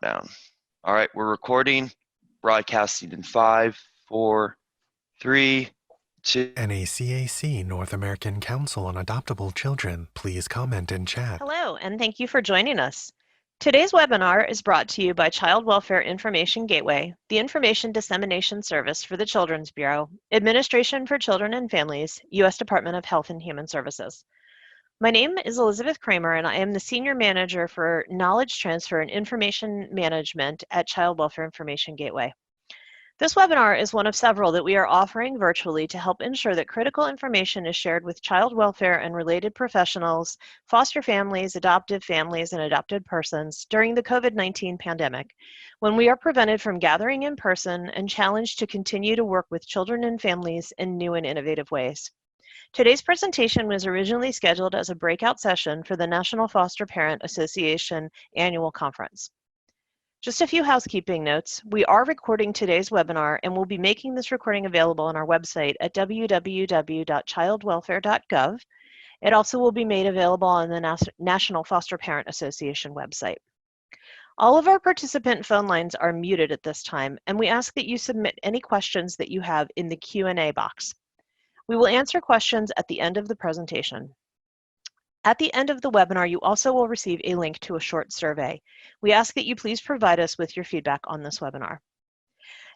countdown. All right, we're recording, broadcasting in 5, 4, 3, 2. NACAC, North American Council on Adoptable Children. Please comment in chat. Hello, and thank you for joining us. Today's webinar is brought to you by Child Welfare Information Gateway, the information dissemination service for the Children's Bureau, Administration for Children and Families, U.S. Department of Health and Human Services. My name is Elizabeth Kramer, and I am the Senior Manager for Knowledge Transfer and Information Management at Child Welfare Information Gateway. This webinar is one of several that we are offering virtually to help ensure that critical information is shared with child welfare and related professionals, foster families, adoptive families, and adopted persons during the COVID-19 pandemic, when we are prevented from gathering in person and challenged to continue to work with children and families in new and innovative ways. Today's presentation was originally scheduled as a breakout session for the National Foster Parent Association Annual Conference. Just a few housekeeping notes. We are recording today's webinar and we'll be making this recording available on our website at www.childwelfare.gov. It also will be made available on the National Foster Parent Association website. All of our participant phone lines are muted at this time, and we ask that you submit any questions that you have in the Q&A box. We will answer questions at the end of the presentation. At the end of the webinar, you also will receive a link to a short survey. We ask that you please provide us with your feedback on this webinar.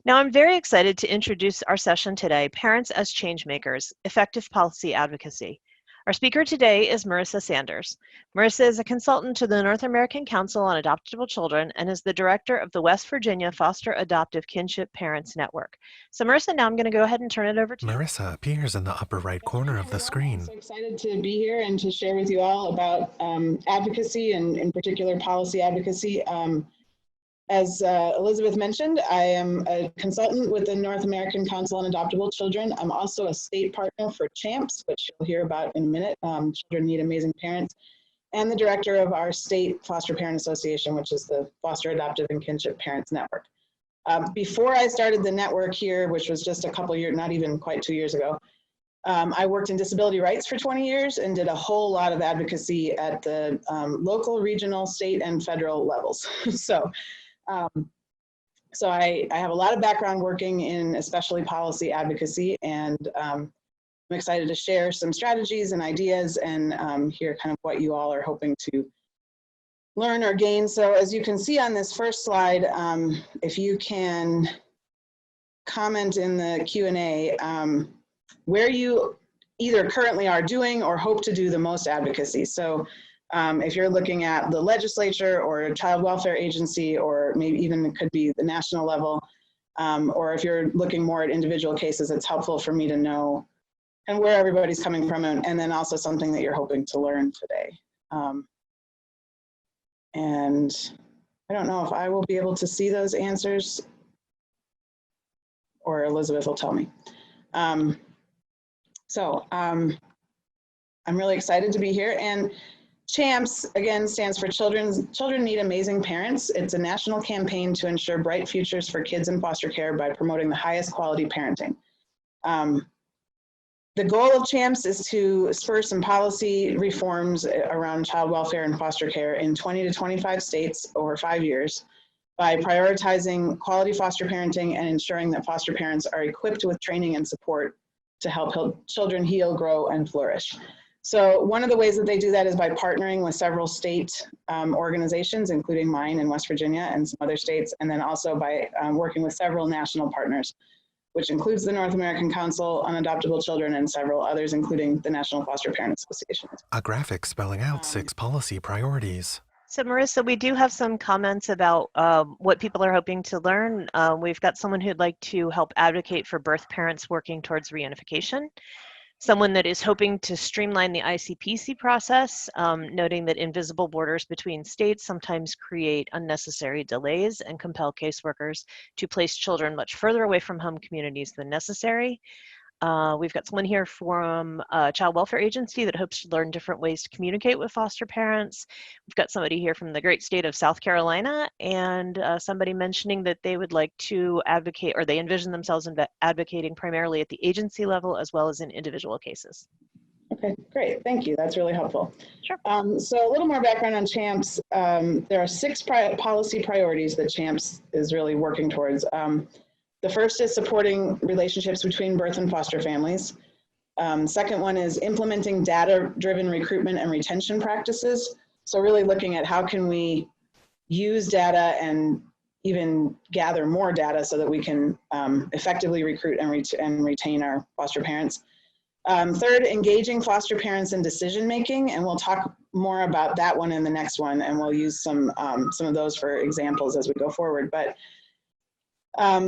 Now, I'm very excited to introduce our session today, Parents as Changemakers, Effective Policy Advocacy. Our speaker today is Marissa Sanders. Marissa is a consultant to the North American Council on Adoptable Children and is the director of the West Virginia Foster Adoptive Kinship Parents Network. So Marissa, now I'm going to go ahead and turn it over to you. Marissa appears in the upper right corner of the screen. I'm so excited to be here and to share with you all about advocacy and in particular policy advocacy. As Elizabeth mentioned, I am a consultant with the North American Council on Adoptable Children. I'm also a state partner for CHAMPS, which you'll hear about in a minute, Children Need Amazing Parents, and the director of our state foster parent association, which is the Foster Adoptive and Kinship Parents Network. Before I started the network here, which was just a couple years, not even quite 2 years ago, I worked in disability rights for 20 years and did a whole lot of advocacy at the local, regional, state, and federal levels. So I have a lot of background working in especially policy advocacy, and I'm excited to share some strategies and ideas and hear kind of what you all are hoping to learn or gain. So as you can see on this first slide, if you can comment in the Q&A where you either currently are doing or hope to do the most advocacy. So if you're looking at the legislature or a child welfare agency, or maybe even it could be the national level, or if you're looking more at individual cases, it's helpful for me to know and where everybody's coming from, and then also something that you're hoping to learn today. And I don't know if I will be able to see those answers, or Elizabeth will tell me. I'm really excited to be here. And CHAMPS, again, stands for Children Need Amazing Parents. It's a national campaign to ensure bright futures for kids in foster care by promoting the highest quality parenting. The goal of CHAMPS is to spur some policy reforms around child welfare and foster care in 20 to 25 states over 5 years by prioritizing quality foster parenting and ensuring that foster parents are equipped with training and support to help children heal, grow, and flourish. So one of the ways that they do that is by partnering with several state organizations, including mine in West Virginia and some other states, and then also by working with several national partners, which includes the North American Council on Adoptable Children and several others, including the National Foster Parent Association. A graphic spelling out 6 policy priorities. So Marissa, we do have some comments about what people are hoping to learn. We've got someone who'd like to help advocate for birth parents working towards reunification. Someone that is hoping to streamline the ICPC process, noting that invisible borders between states sometimes create unnecessary delays and compel caseworkers to place children much further away from home communities than necessary. We've got someone here from a child welfare agency that hopes to learn different ways to communicate with foster parents. We've got somebody here from the great state of South Carolina, and somebody mentioning that they would like to advocate, or they envision themselves advocating primarily at the agency level as well as in individual cases. Okay, great. Thank you. That's really helpful. Sure. So a little more background on CHAMPS. There are 6 policy priorities that CHAMPS is really working towards. The first is supporting relationships between birth and foster families. Second one is implementing data-driven recruitment and retention practices. So really looking at how can we use data and even gather more data so that we can effectively recruit and retain our foster parents. Third, engaging foster parents in decision-making, and we'll talk more about that one in the next one, and we'll use some of those for examples as we go forward. But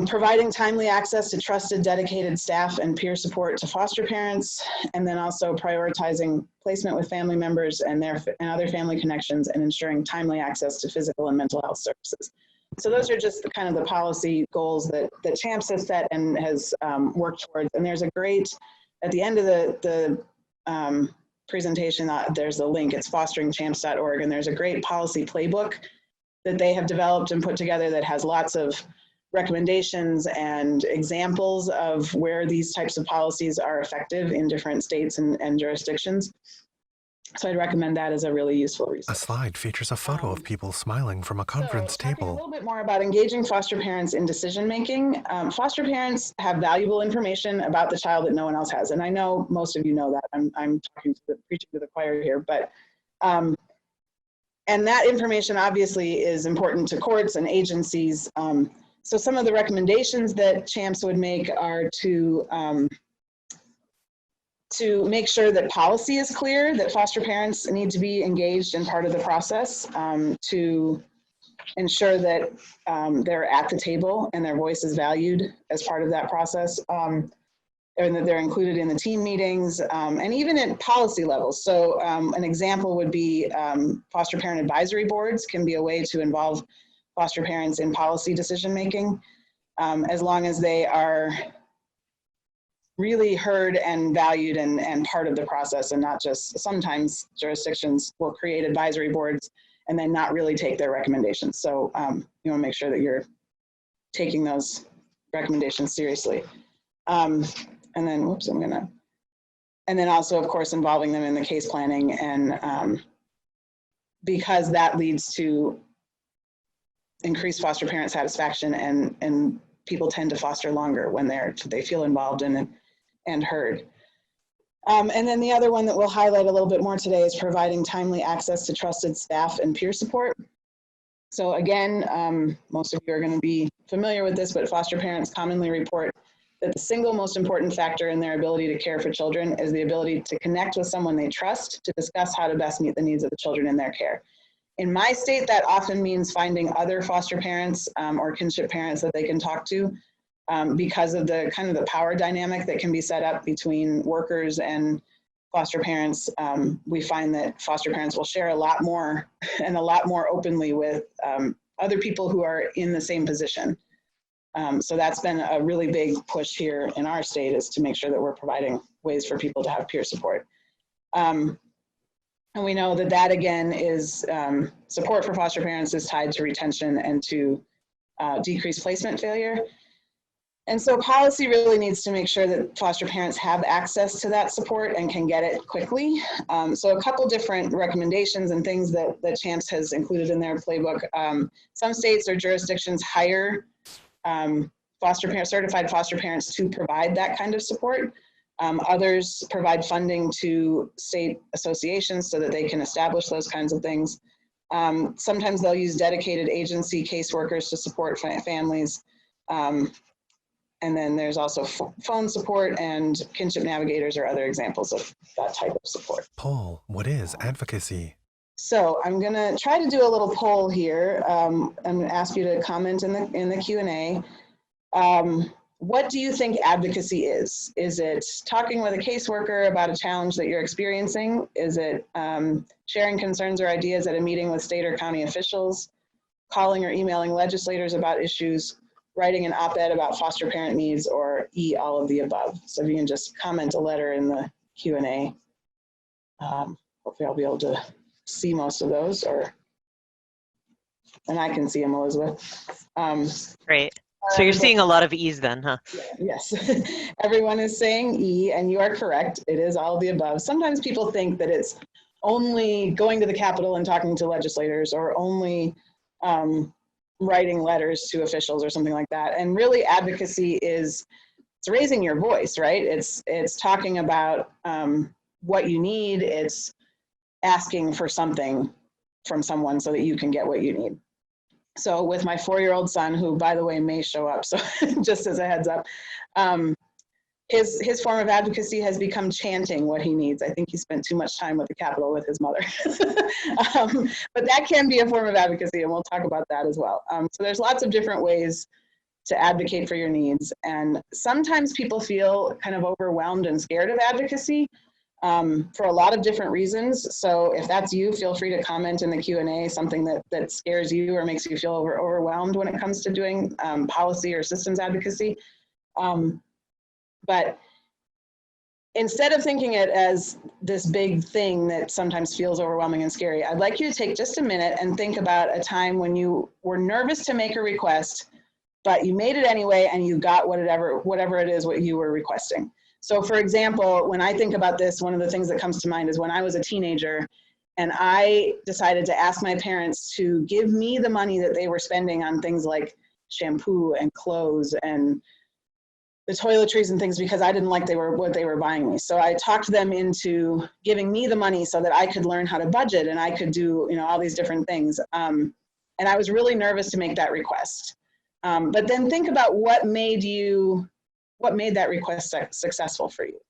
providing timely access to trusted, dedicated staff and peer support to foster parents, and then also prioritizing placement with family members and other family connections, and ensuring timely access to physical and mental health services. So those are just the kind of the policy goals that CHAMPS has set and has worked towards. And there's a great, at the end of the presentation, there's a link, it's fosteringchamps.org, and there's a great policy playbook that they have developed and put together that has lots of recommendations and examples of where these types of policies are effective in different states and jurisdictions. So I'd recommend that as a really useful A resource. slide features a photo of people smiling from a conference Talking a table. little bit more about engaging foster parents in decision-making. Foster parents have valuable information about the child that no one else has. And I know most of you know that. I'm preaching to the choir here, but and that information obviously is important to courts and agencies. So some of the recommendations that CHAMPS would make are to make sure that policy is clear, that foster parents need to be engaged in part of the process, to ensure that they're at the table and their voice is valued as part of that process, and that they're included in the team meetings, and even at policy levels. So an example would be foster parent advisory boards can be a way to involve foster parents in policy decision-making, as long as they are really heard and valued and part of the process, and not just, sometimes jurisdictions will create advisory boards and then not really take their recommendations. So you wanna make sure that you're taking those recommendations seriously. And then, whoops, and then also, of course, involving them in the case planning, and because that leads to increased foster parent satisfaction, and people tend to foster longer when they feel involved and heard. And then the other one that we'll highlight a little bit more today is providing timely access to trusted staff and peer support. So again, most of you are going to be familiar with this, but foster parents commonly report that the single most important factor in their ability to care for children is the ability to connect with someone they trust to discuss how to best meet the needs of the children in their care. In my state, that often means finding other foster parents or kinship parents that they can talk to, because of the kind of the power dynamic that can be set up between workers and foster parents. We find that foster parents will share a lot more and a lot more openly with other people who are in the same position. So that's been a really big push here in our state, is to make sure that we're providing ways for people to have peer support. And we know that that again is support for foster parents is tied to retention and to decreased placement failure. And so policy really needs to make sure that foster parents have access to that support and can get it quickly. So a couple different recommendations and things that CHAMPS has included in their playbook. Some states or jurisdictions hire certified foster parents to provide that kind of support. Others provide funding to state associations so that they can establish those kinds of things. Sometimes they'll use dedicated agency caseworkers to support families. And then there's also phone support, and kinship navigators are other examples of that type of support. Poll, what is advocacy? So I'm gonna try to do a little poll here. I'm gonna ask you to comment in the Q&A. What do you think advocacy is? Is it talking with a caseworker about a challenge that you're experiencing? Is it sharing concerns or ideas at a meeting with state or county officials? Calling or emailing legislators about issues? Writing an op-ed about foster parent needs, or E, all of the above? So if you can just comment a letter in the Q&A. Hopefully I'll be able to see most of those, and I can see them, Elizabeth. Great. So you're seeing a lot of E's then, huh? Yes, everyone is saying E, and you are correct. It is all of the above. Sometimes people think that it's only going to the Capitol and talking to legislators, or only writing letters to officials or something like that. And really, advocacy is, it's raising your voice, right? It's talking about what you need. It's asking for something from someone so that you can get what you need. So with my 4-year-old son, who, by the way, may show up, so just as a heads up, his form of advocacy has become chanting what he needs. I think he spent too much time with the Capitol with his mother. But that can be a form of advocacy, and we'll talk about that as well. So there's lots of different ways to advocate for your needs. And sometimes people feel kind of overwhelmed and scared of advocacy for a lot of different reasons. So if that's you, feel free to comment in the Q&A, something that scares you or makes you feel overwhelmed when it comes to doing policy or systems advocacy. But instead of thinking it as this big thing that sometimes feels overwhelming and scary, I'd like you to take just a minute and think about a time when you were nervous to make a request, but you made it anyway and you got whatever it is what you were requesting. So for example, when I think about this, one of the things that comes to mind is when I was a teenager and I decided to ask my parents to give me the money that they were spending on things like shampoo and clothes and the toiletries and things, because I didn't like what they were buying me. So I talked them into giving me the money so that I could learn how to budget and I could do, all these different things. And I was really nervous to make that request. But then think about what made that request successful for you.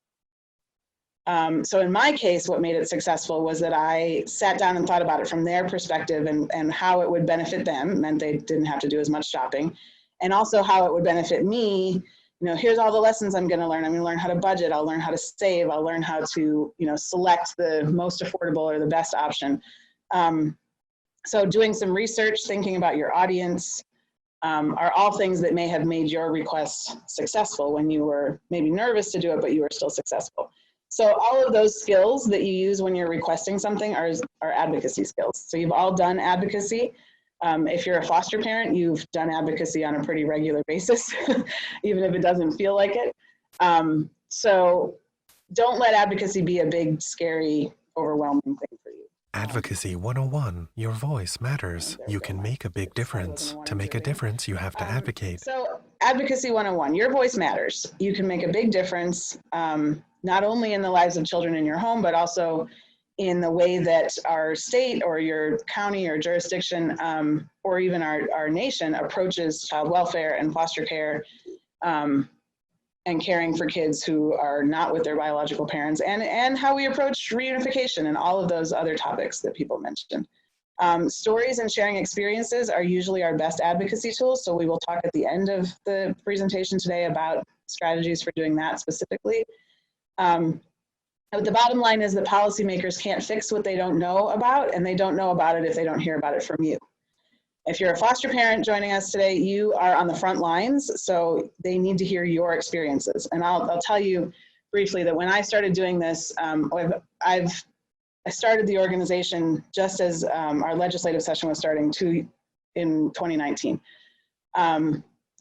So in my case, what made it successful was that I sat down and thought about it from their perspective and how it would benefit them, meant they didn't have to do as much shopping, and also how it would benefit me. Here's all the lessons I'm going to learn. I'm going to learn how to budget. I'll learn how to save. I'll learn how to, select the most affordable or the best option. So doing some research, thinking about your audience, are all things that may have made your request successful when you were maybe nervous to do it, but you were still successful. So all of those skills that you use when you're requesting something are advocacy skills. So you've all done advocacy. If you're a foster parent, you've done advocacy on a pretty regular basis, even if it doesn't feel like it. So don't let advocacy be a big, scary, overwhelming thing for you. Advocacy 101. Your voice matters. You can make a big difference. To make a difference, you have to advocate. So Advocacy 101, your voice matters. You can make a big difference, not only in the lives of children in your home, but also in the way that our state or your county or jurisdiction, or even our nation approaches child welfare and foster care, and caring for kids who are not with their biological parents, and how we approach reunification and all of those other topics that people mentioned. Stories and sharing experiences are usually our best advocacy tools, so we will talk at the end of the presentation today about strategies for doing that specifically. But the bottom line is that policymakers can't fix what they don't know about, and they don't know about it if they don't hear about it from you. If you're a foster parent joining us today, you are on the front lines, so they need to hear your experiences. And I'll tell you briefly that when I started doing this, I started the organization just as our legislative session was starting in 2019.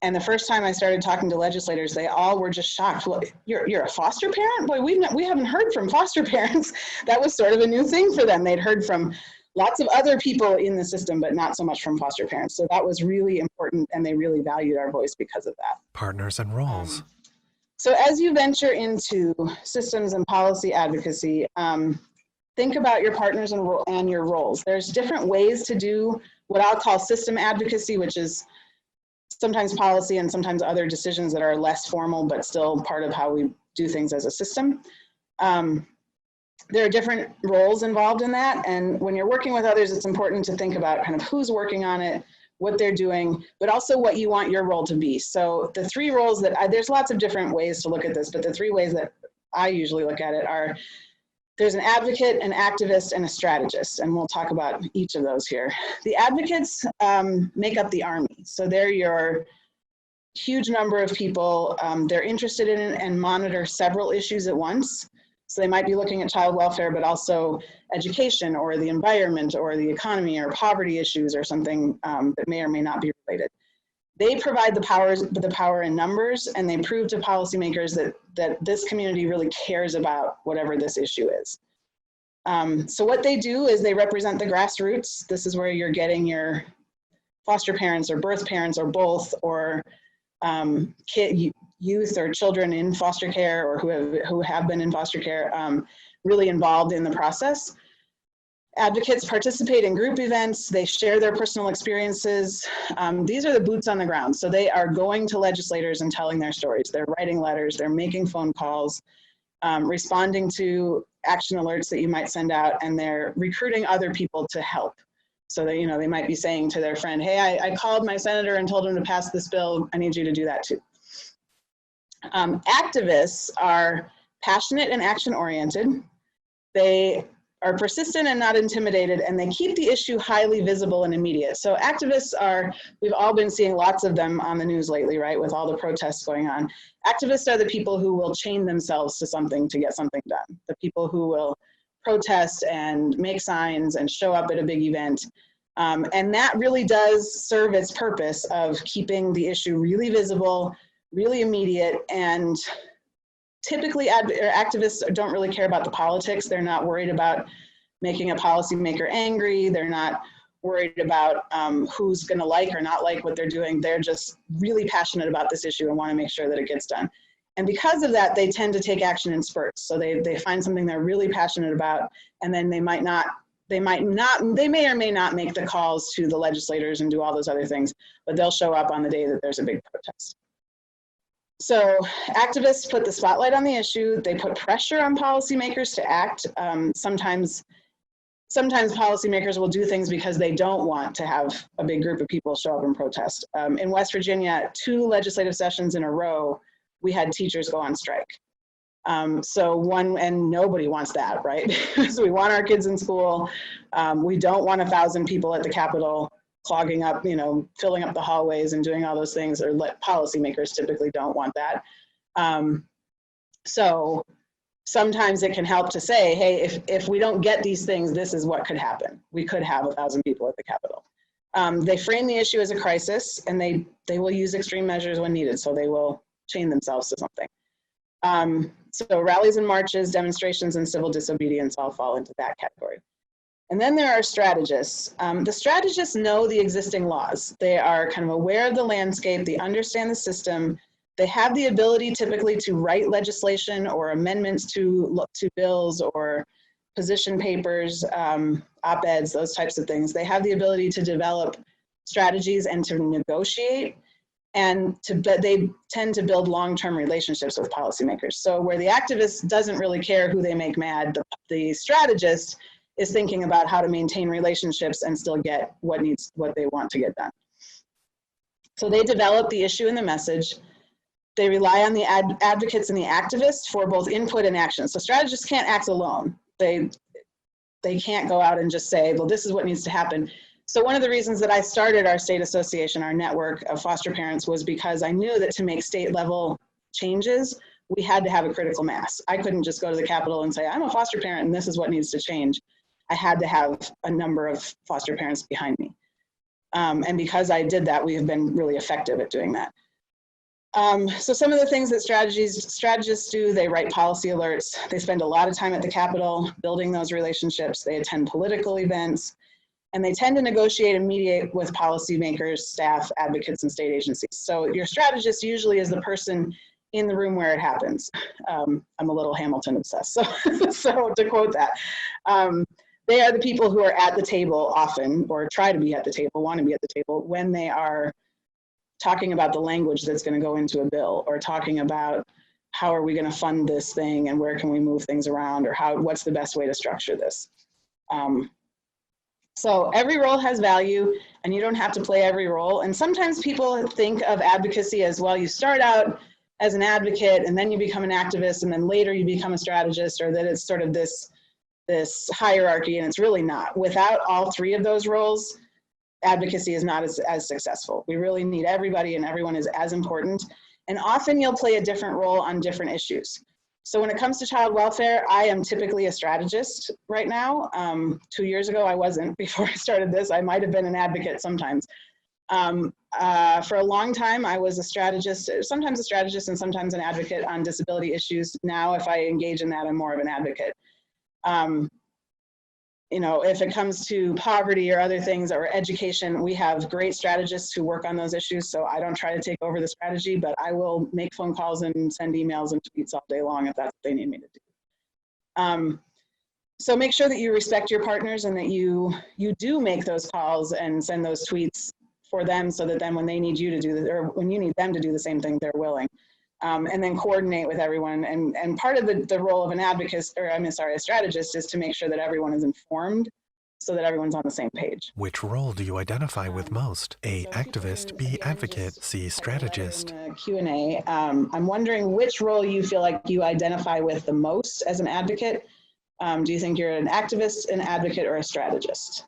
And the first time I started talking to legislators, they all were just shocked. Well, you're a foster parent? Boy, we haven't heard from foster parents. That was sort of a new thing for them. They'd heard from lots of other people in the system, but not so much from foster parents. So that was really important, and they really valued our voice because of that. Partners and roles. So as you venture into systems and policy advocacy, think about your partners and your roles. There's different ways to do what I'll call system advocacy, which is sometimes policy and sometimes other decisions that are less formal, but still part of how we do things as a system. There are different roles involved in that. And when you're working with others, it's important to think about kind of who's working on it, what they're doing, but also what you want your role to be. So the three roles there's lots of different ways to look at this, but the three ways that I usually look at it are, there's an advocate, an activist, and a strategist, and we'll talk about each of those here. The advocates make up the army. So they're your huge number of people. They're interested in and monitor several issues at once. So they might be looking at child welfare, but also education or the environment or the economy or poverty issues or something that may or may not be related. They provide the power in numbers, and they prove to policymakers that this community really cares about whatever this issue is. So what they do is they represent the grassroots. This is where you're getting your foster parents or birth parents or both, or youth or children in foster care or who have been in foster care, really involved in the process. Advocates participate in group events. They share their personal experiences. These are the boots on the ground. So they are going to legislators and telling their stories. They're writing letters. They're making phone calls, responding to action alerts that you might send out, and they're recruiting other people to help. So that, you know, they might be saying to their friend, hey, I called my senator and told him to pass this bill. I need you to do that too. Activists are passionate and action-oriented. They are persistent and not intimidated, and they keep the issue highly visible and immediate. So activists are, we've all been seeing lots of them on the news lately, right, with all the protests going on. Activists are the people who will chain themselves to something to get something done. The people who will protest and make signs and show up at a big event. And that really does serve its purpose of keeping the issue really visible, really immediate, and typically activists don't really care about the politics. They're not worried about making a policymaker angry. They're not worried about who's going to like or not like what they're doing. They're just really passionate about this issue and want to make sure that it gets done. And because of that, they tend to take action in spurts. So they find something they're really passionate about, and then they may or may not make the calls to the legislators and do all those other things, but they'll show up on the day that there's a big protest. So activists put the spotlight on the issue. They put pressure on policymakers to act. Sometimes policymakers will do things because they don't want to have a big group of people show up and protest. In West Virginia, 2 legislative sessions in a row, we had teachers go on strike. And nobody wants that, right? So we want our kids in school. We don't want 1,000 people at the Capitol clogging up, you know, filling up the hallways and doing all those things, or policymakers typically don't want that. So sometimes it can help to say, hey, if we don't get these things, this is what could happen. We could have 1,000 people at the Capitol. They frame the issue as a crisis, and they will use extreme measures when needed. So they will chain themselves to something. So rallies and marches, demonstrations, and civil disobedience all fall into that category. And then there are strategists. The strategists know the existing laws. They are kind of aware of the landscape. They understand the system. They have the ability typically to write legislation or amendments to bills or position papers, op-eds, those types of things. They have the ability to develop strategies and to negotiate, and they tend to build long-term relationships with policymakers. So where the activist doesn't really care who they make mad, the strategist is thinking about how to maintain relationships and still get what they want to get done. So they develop the issue and the message. They rely on the advocates and the activists for both input and action. So strategists can't act alone. They can't go out and just say, well, this is what needs to happen. So one of the reasons that I started our state association, our network of foster parents, was because I knew that to make state level changes, we had to have a critical mass. I couldn't just go to the Capitol and say, I'm a foster parent and this is what needs to change. I had to have a number of foster parents behind me. And because I did that, we have been really effective at doing that. So some of the things that strategists do, they write policy alerts. They spend a lot of time at the Capitol building those relationships. They attend political events, and they tend to negotiate and mediate with policymakers, staff, advocates, and state agencies. So your strategist usually is the person in the room where it happens. I'm a little Hamilton obsessed, so to quote that. They are the people who are at the table often, or try to be at the table, want to be at the table, when they are talking about the language that's going to go into a bill, or talking about how are we going to fund this thing and where can we move things around, or what's the best way to structure this. So every role has value, and you don't have to play every role. And sometimes people think of advocacy as, well, you start out as an advocate and then you become an activist and then later you become a strategist, or that it's sort of this hierarchy, and it's really not. Without all 3 of those roles, advocacy is not as successful. We really need everybody, and everyone is as important. And often you'll play a different role on different issues. So when it comes to child welfare, I am typically a strategist right now. 2 years ago, I wasn't. Before I started this, I might have been an advocate sometimes. For a long time, I was a strategist, sometimes a strategist and sometimes an advocate on disability issues. Now, if I engage in that, I'm more of an advocate. You know, if it comes to poverty or other things or education, we have great strategists who work on those issues. So I don't try to take over the strategy, but I will make phone calls and send emails and tweets all day long if that's what they need me to do. So make sure that you respect your partners and that you do make those calls and send those tweets for them, so that then when they need you to do that, or when you need them to do the same thing, they're willing. And then coordinate with everyone. And part of the role of an advocate, or a strategist, is to make sure that everyone is informed so that everyone's on the same page. Which role do you identify with most? A, So activist, B, advocate, C, strategist. In the Q&A, I'm wondering which role you feel like you identify with the most as an advocate. Do you think you're an activist, an advocate, or a strategist?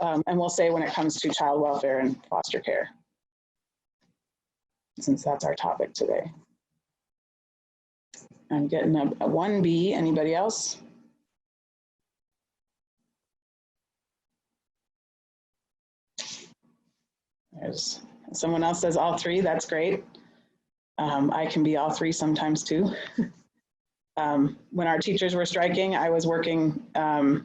And we'll say when it comes to child welfare and foster care, since that's our topic today. I'm getting a 1B. Anybody else? There's someone else says all three. That's great. I can be all three sometimes too. When our teachers were striking, I was working at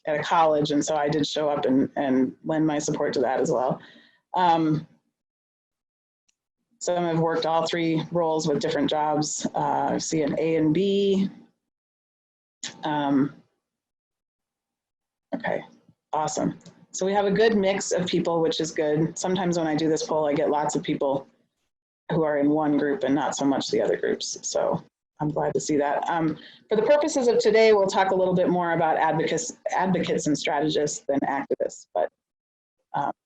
a college, and so I did show up and lend my support to that as well. Some have worked all three roles with different jobs. I see an A and B. Okay, awesome. So we have a good mix of people, which is good. Sometimes when I do this poll, I get lots of people who are in one group and not so much the other groups. So I'm glad to see that. For the purposes of today, we'll talk a little bit more about advocates and strategists than activists, but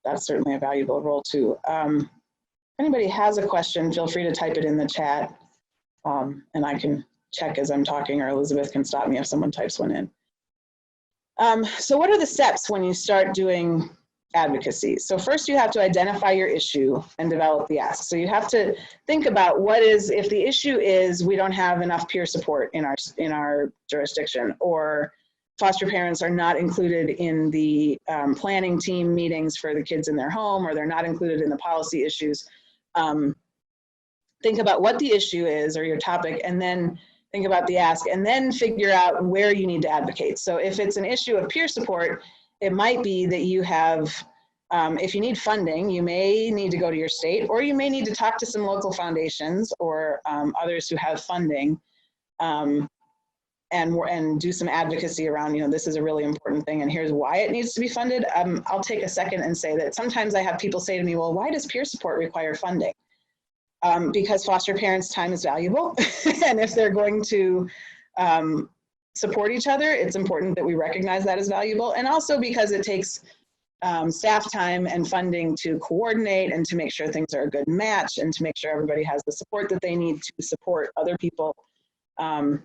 that's certainly a valuable role too. If anybody has a question, feel free to type it in the chat, and I can check as I'm talking, or Elizabeth can stop me if someone types one in. So what are the steps when you start doing advocacy? So first you have to identify your issue and develop the ask. So you have to think about what is, if the issue is we don't have enough peer support in our jurisdiction, or foster parents are not included in the planning team meetings for the kids in their home, or they're not included in the policy issues. Think about what the issue is or your topic, and then think about the ask, and then figure out where you need to advocate. So if it's an issue of peer support, it might be that you have, if you need funding, you may need to go to your state, or you may need to talk to some local foundations or others who have funding, and do some advocacy around, you know, this is a really important thing and here's why it needs to be funded. I'll take a second and say that sometimes I have people say to me, well, why does peer support require funding? Because foster parents' time is valuable, and if they're going to support each other, it's important that we recognize that as valuable, and also because it takes staff time and funding to coordinate and to make sure things are a good match and to make sure everybody has the support that they need to support other people. Oh,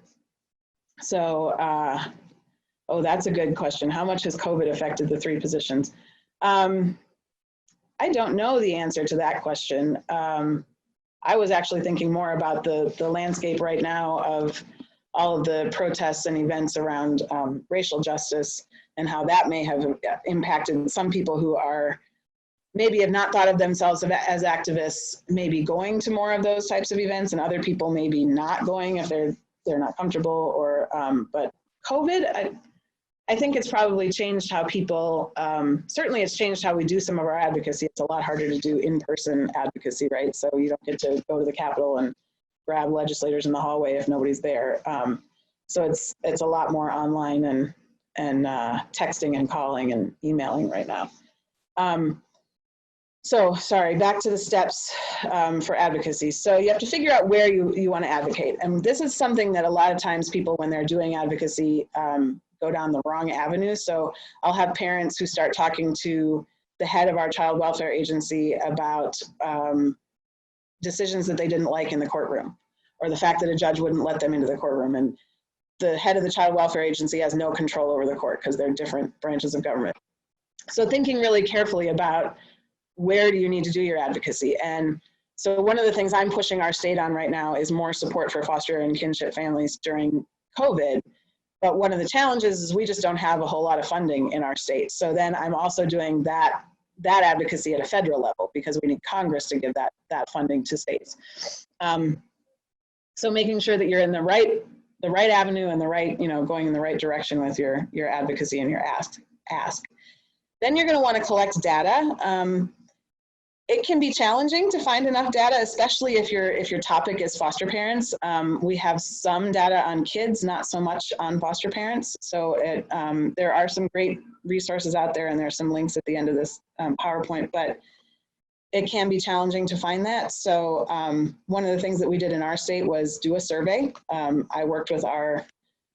that's a good question. How much has COVID affected the three positions? I don't know the answer to that question. I was actually thinking more about the landscape right now of all of the protests and events around racial justice, and how that may have impacted some people who are maybe have not thought of themselves as activists, maybe going to more of those types of events, and other people maybe not going if they're not comfortable. Or but COVID, I think it's probably changed how people, certainly it's changed how we do some of our advocacy. It's a lot harder to do in-person advocacy, right? So you don't get to go to the Capitol and grab legislators in the hallway if nobody's there. So it's a lot more online and texting and calling and emailing right now. So sorry, back to the steps for advocacy. So you have to figure out where you want to advocate. And this is something that a lot of times people, when they're doing advocacy, go down the wrong avenue. So I'll have parents who start talking to the head of our child welfare agency about decisions that they didn't like in the courtroom, or the fact that a judge wouldn't let them into the courtroom. And the head of the child welfare agency has no control over the court because they're different branches of government. So thinking really carefully about where do you need to do your advocacy. And so one of the things I'm pushing our state on right now is more support for foster and kinship families during COVID. But one of the challenges is we just don't have a whole lot of funding in our state. So then I'm also doing that that advocacy at a federal level, because we need Congress to give that funding to states. So making sure that you're in the right avenue and the right, going in the right direction with your advocacy and your ask. Then you're going to want to collect data. It can be challenging to find enough data, especially if your topic is foster parents. We have some data on kids, not so much on foster parents. So there are some great resources out there, and there's some links at the end of this PowerPoint, but it can be challenging to find that. So one of the things that we did in our state was do a survey. I worked with our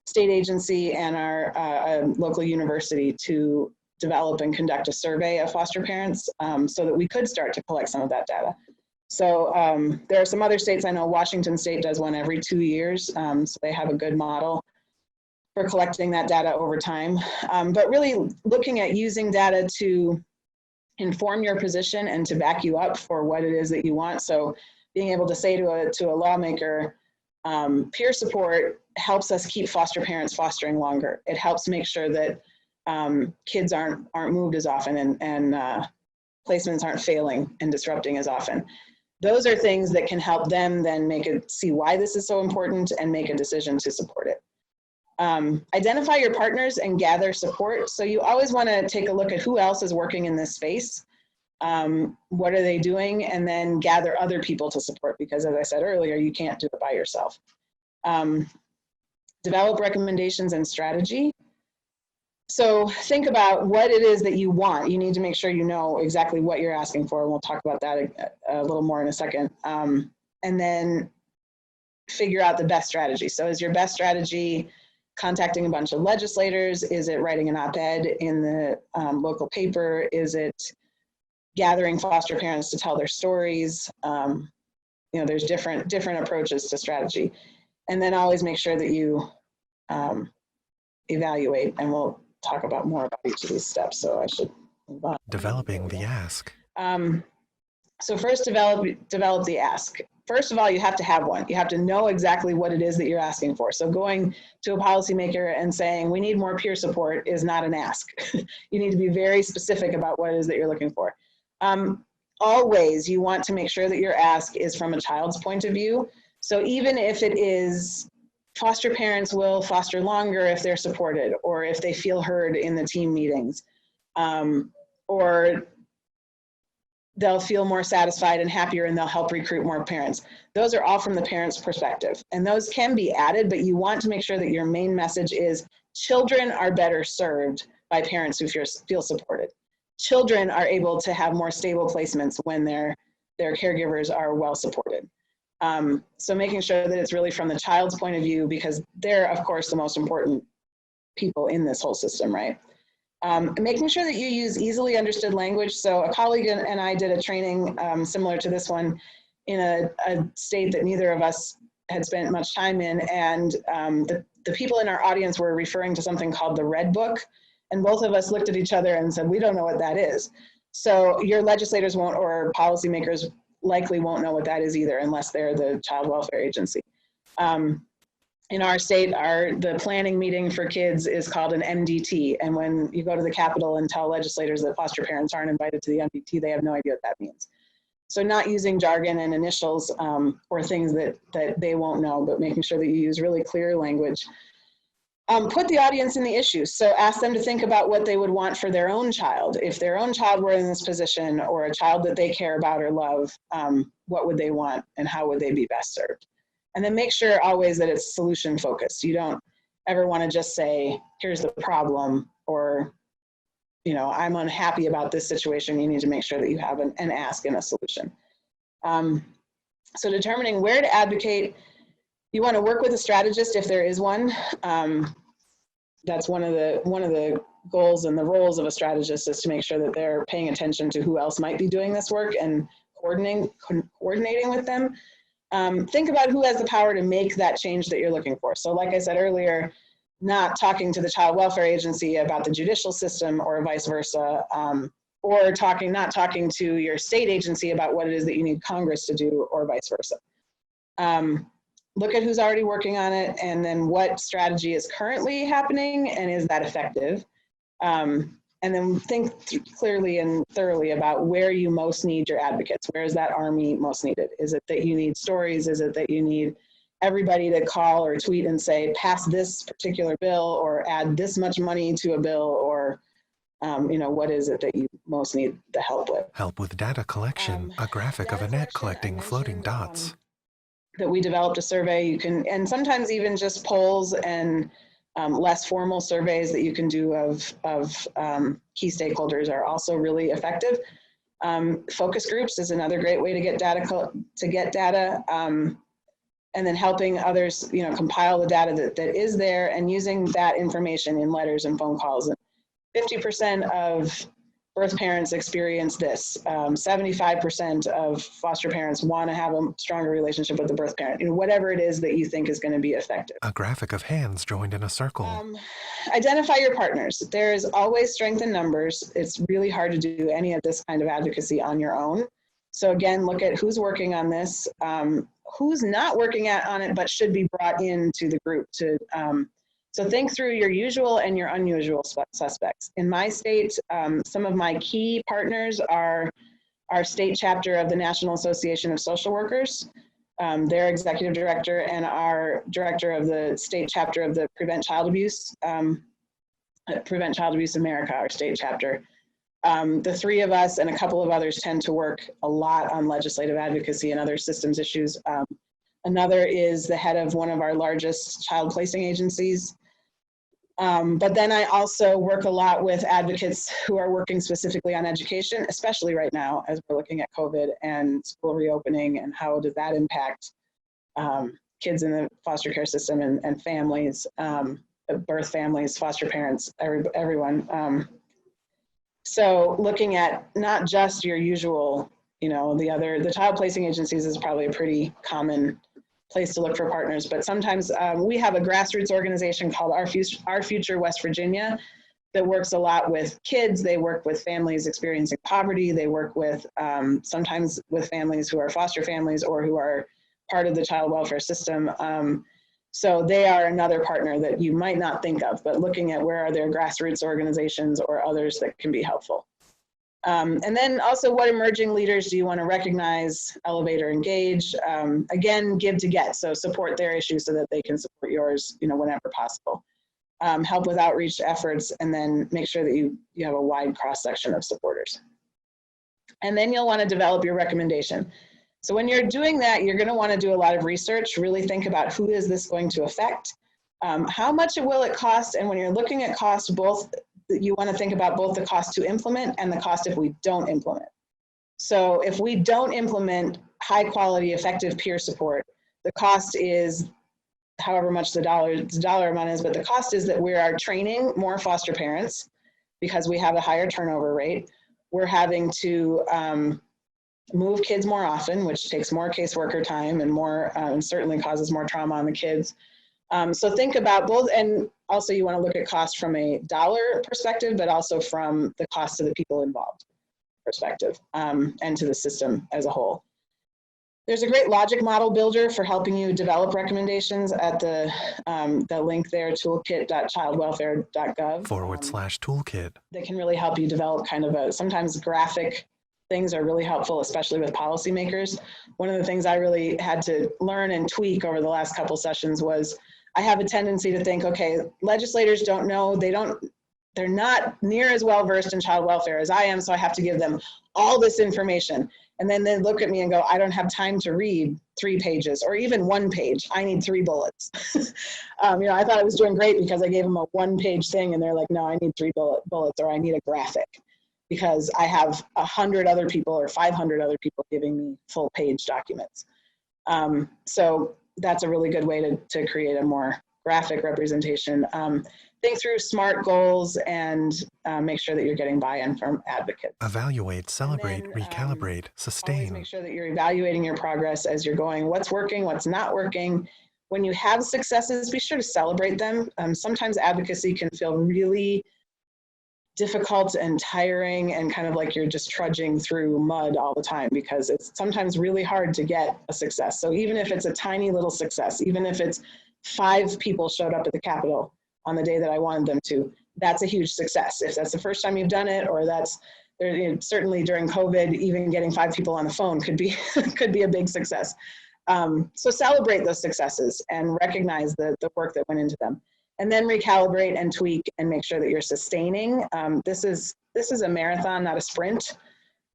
state agency and our local university to develop and conduct a survey of foster parents so that we could start to collect some of that data. So there are some other states, I know Washington State does one every 2 years, so they have a good model for collecting that data over time. But really looking at using data to inform your position and to back you up for what it is that you want. So being able to say to a lawmaker, peer support helps us keep foster parents fostering longer. It helps make sure that kids aren't moved as often and placements aren't failing and disrupting as often. Those are things that can help them then see why this is so important and make a decision to support it. Identify your partners and gather support. So you always want to take a look at who else is working in this space. What are they doing? And then gather other people to support, because as I said earlier, you can't do it by yourself. Develop recommendations and strategy. So think about what it is that you want. You need to make sure you know exactly what you're asking for. And we'll talk about that a little more in a second. And then figure out the best strategy. So is your best strategy contacting a bunch of legislators? Is it writing an op-ed in the local paper? Is it gathering foster parents to tell their stories? There's different approaches to strategy. And then always make sure that you evaluate, and we'll talk about more about each of these steps. So I should move on. Developing the ask. So first, develop the ask. First of all, you have to have one. You have to know exactly what it is that you're asking for. So going to a policymaker and saying, we need more peer support is not an ask. You need to be very specific about what it is that you're looking for. Always, you want to make sure that your ask is from a child's point of view. So even if it is foster parents will foster longer if they're supported, or if they feel heard in the team meetings, or they'll feel more satisfied and happier and they'll help recruit more parents. Those are all from the parent's perspective. And those can be added, but you want to make sure that your main message is children are better served by parents who feel supported. Children are able to have more stable placements when their caregivers are well supported. So making sure that it's really from the child's point of view, because they're, of course, the most important people in this whole system, right? Making sure that you use easily understood language. So a colleague and I did a training similar to this one in a state that neither of us had spent much time in. And the people in our audience were referring to something called the Red Book. And both of us looked at each other and said, we don't know what that is. So your legislators won't, or policymakers likely won't know what that is either, unless they're the child welfare agency. In our state, the planning meeting for kids is called an MDT. And when you go to the Capitol and tell legislators that foster parents aren't invited to the MDT, they have no idea what that means. So not using jargon and initials or things that they won't know, but making sure that you use really clear language. Put the audience in the issue. So ask them to think about what they would want for their own child. If their own child were in this position, or a child that they care about or love, what would they want and how would they be best served? And then make sure always that it's solution focused. You don't ever want to just say, here's the problem, or, I'm unhappy about this situation. You need to make sure that you have an ask and a solution. So determining where to advocate. You want to work with a strategist if there is one. That's one of the goals and the roles of a strategist, is to make sure that they're paying attention to who else might be doing this work and coordinating with them. Think about who has the power to make that change that you're looking for. So like I said earlier, not talking to the child welfare agency about the judicial system or vice versa, or not talking to your state agency about what it is that you need Congress to do, or vice versa. Look at who's already working on it, and then what strategy is currently happening, and is that effective? And then think clearly and thoroughly about where you most need your advocates. Where is that army most needed? Is it that you need stories? Is it that you need everybody to call or tweet and say, pass this particular bill or add this much money to a bill, or what is it that you most need the help with? Help with data collection, a graphic of a net collecting floating dots. That we developed a survey. You can, and sometimes even just polls and less formal surveys that you can do of key stakeholders are also really effective. Focus groups is another great way to get data. And then helping others, compile the data that is there and using that information in letters and phone calls. And 50% of birth parents experience this. 75% of foster parents want to have a stronger relationship with the birth parent. Whatever it is that you think is going to be effective. A graphic of hands joined in a circle. Identify your partners. There's always strength in numbers. It's really hard to do any of this kind of advocacy on your own. So again, look at who's working on this, who's not working on it, but should be brought into the group to, so think through your usual and your unusual suspects. In my state, some of my key partners are our state chapter of the National Association of Social Workers, their executive director, and our director of the state chapter of the Prevent Child Abuse America, our state chapter. The three of us and a couple of others tend to work a lot on legislative advocacy and other systems issues. Another is the head of one of our largest child placing agencies. But then I also work a lot with advocates who are working specifically on education, especially right now as we're looking at COVID and school reopening and how does that impact kids in the foster care system and families, birth families, foster parents, everyone. So looking at not just your usual, the child placing agencies is probably a pretty common place to look for partners, but sometimes we have a grassroots organization called Our Future West Virginia that works a lot with kids. They work with families experiencing poverty. They work with sometimes with families who are foster families or who are part of the child welfare system. So they are another partner that you might not think of, but looking at where are their grassroots organizations or others that can be helpful. And then also, what emerging leaders do you want to recognize, elevate, or engage? Again, give to get, so support their issues so that they can support yours, whenever possible. Help with outreach efforts, and then make sure that you have a wide cross-section of supporters. And then you'll want to develop your recommendation. So when you're doing that, you're going to want to do a lot of research, really think about who is this going to affect, how much will it cost, and when you're looking at cost, you want to think about both the cost to implement and the cost if we don't implement. So if we don't implement high quality, effective peer support, the cost is however much the dollar amount is, but the cost is that we are training more foster parents because we have a higher turnover rate. We're having to move kids more often, which takes more caseworker time and more, and certainly causes more trauma on the kids. So think about both, and also you want to look at cost from a dollar perspective, but also from the cost to the people involved perspective, and to the system as a whole. There's a great logic model builder for helping you develop recommendations at the link there, toolkit.childwelfare.gov. /toolkit. That can really help you develop kind of sometimes graphic things are really helpful, especially with policymakers. One of the things I really had to learn and tweak over the last couple sessions was I have a tendency to think, okay, legislators don't know, they're not near as well versed in child welfare as I am, so I have to give them all this information. And then they look at me and go, I don't have time to read 3 pages or even 1 page. I need 3 bullets. I thought I was doing great because I gave them a 1-page thing and they're like, no, I need 3 bullets or I need a graphic because I have 100 other people or 500 other people giving me full page documents. So that's a really good way to create a more graphic representation. Think through SMART goals and make sure that you're getting buy-in from advocates. Evaluate, celebrate, then, recalibrate, Always sustain. make sure that you're evaluating your progress as you're going, what's working, what's not working. When you have successes, be sure to celebrate them. Sometimes advocacy can feel really difficult and tiring and kind of like you're just trudging through mud all the time because it's sometimes really hard to get a success. So even if it's a tiny little success, even if it's 5 people showed up at the Capitol on the day that I wanted them to, that's a huge success. If that's the first time you've done it, or that's, certainly during COVID, even getting 5 people on the phone could be, could be a big success. So celebrate those successes and recognize the work that went into them. And then recalibrate and tweak and make sure that you're sustaining. This is a marathon, not a sprint.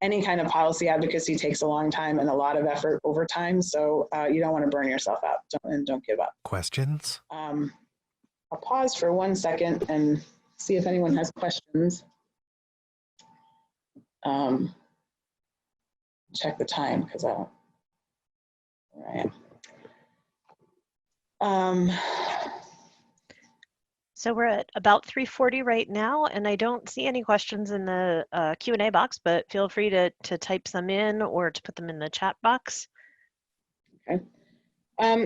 Any kind of policy advocacy takes a long time and a lot of effort over time. So you don't want to burn yourself out, and don't give up. Questions? I'll pause for 1 second and see if anyone has questions. Check the time because I don't, where I am. So we're at about 3:40 right now, and I don't see any questions in the Q&A box, but feel free to type some in or to put them in the chat box. Okay.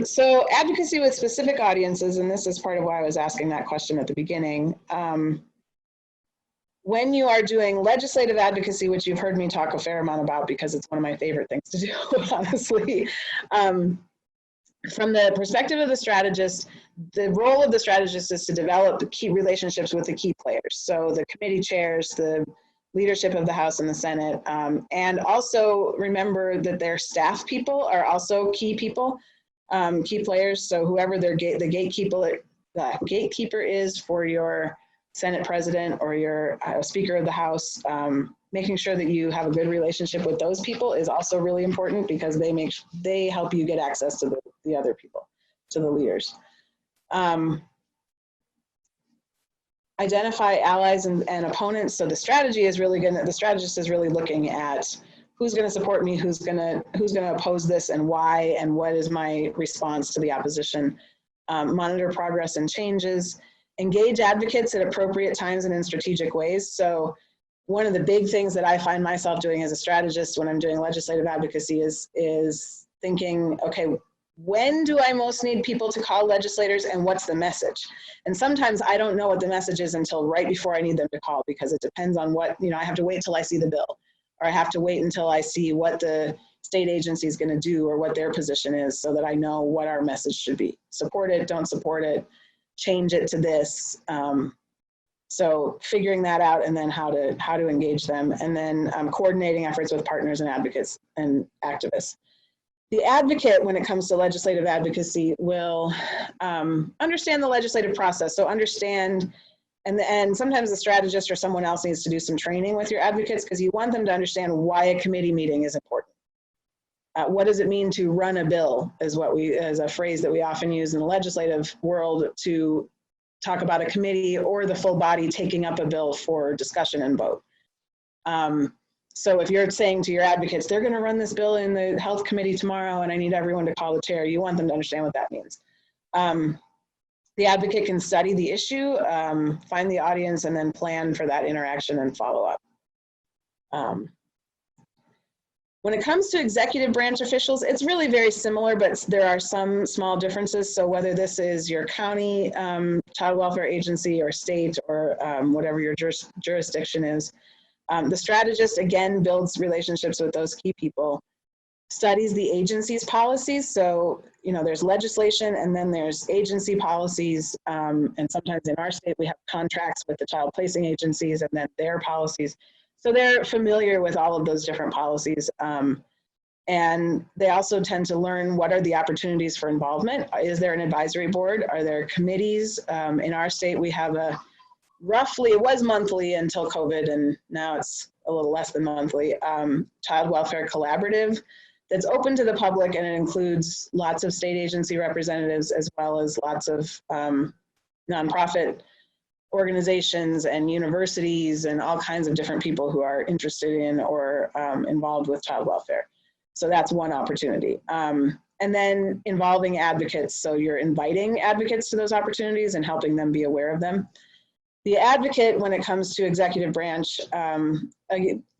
So advocacy with specific audiences, and this is part of why I was asking that question at the beginning. When you are doing legislative advocacy, which you've heard me talk a fair amount about because it's one of my favorite things to do, honestly, from the perspective of the strategist, the role of the strategist is to develop the key relationships with the key players. So the committee chairs, the leadership of the House and the Senate, and also remember that their staff people are also key people, key players. So whoever the gatekeeper is for your Senate president or your Speaker of the House, making sure that you have a good relationship with those people is also really important because they help you get access to the other people, to the leaders. Identify allies and opponents. So the strategist is really looking at who's going to support me, who's going to oppose this, and why, and what is my response to the opposition. Monitor progress and changes. Engage advocates at appropriate times and in strategic ways. So one of the big things that I find myself doing as a strategist when I'm doing legislative advocacy is thinking, okay, when do I most need people to call legislators and what's the message? And sometimes I don't know what the message is until right before I need them to call, because it depends on what, I have to wait till I see the bill, or I have to wait until I see what the state agency is going to do or what their position is, so that I know what our message should be. Support it, don't support it, change it to this. So figuring that out, and then how to engage them, and then coordinating efforts with partners and advocates and activists. The advocate, when it comes to legislative advocacy, will understand the legislative process. So understand, and sometimes the strategist or someone else needs to do some training with your advocates, because you want them to understand why a committee meeting is important. What does it mean to run a bill is a phrase that we often use in the legislative world to talk about a committee or the full body taking up a bill for discussion and vote. So if you're saying to your advocates, they're going to run this bill in the health committee tomorrow and I need everyone to call the chair, you want them to understand what that means. The advocate can study the issue, find the audience, and then plan for that interaction and follow up. When it comes to executive branch officials, it's really very similar, but there are some small differences. So whether this is your county child welfare agency or state or whatever your jurisdiction is, the strategist, again, builds relationships with those key people, studies the agency's policies. So, there's legislation and then there's agency policies. And sometimes in our state, we have contracts with the child placing agencies and then their policies. So they're familiar with all of those different policies. And they also tend to learn what are the opportunities for involvement. Is there an advisory board? Are there committees? In our state, we have roughly, it was monthly until COVID, and now it's a little less than monthly, child welfare collaborative that's open to the public, and it includes lots of state agency representatives as well as lots of nonprofit organizations and universities and all kinds of different people who are interested in or involved with child welfare. So that's one opportunity. And then involving advocates. So you're inviting advocates to those opportunities and helping them be aware of them. The advocate, when it comes to executive branch,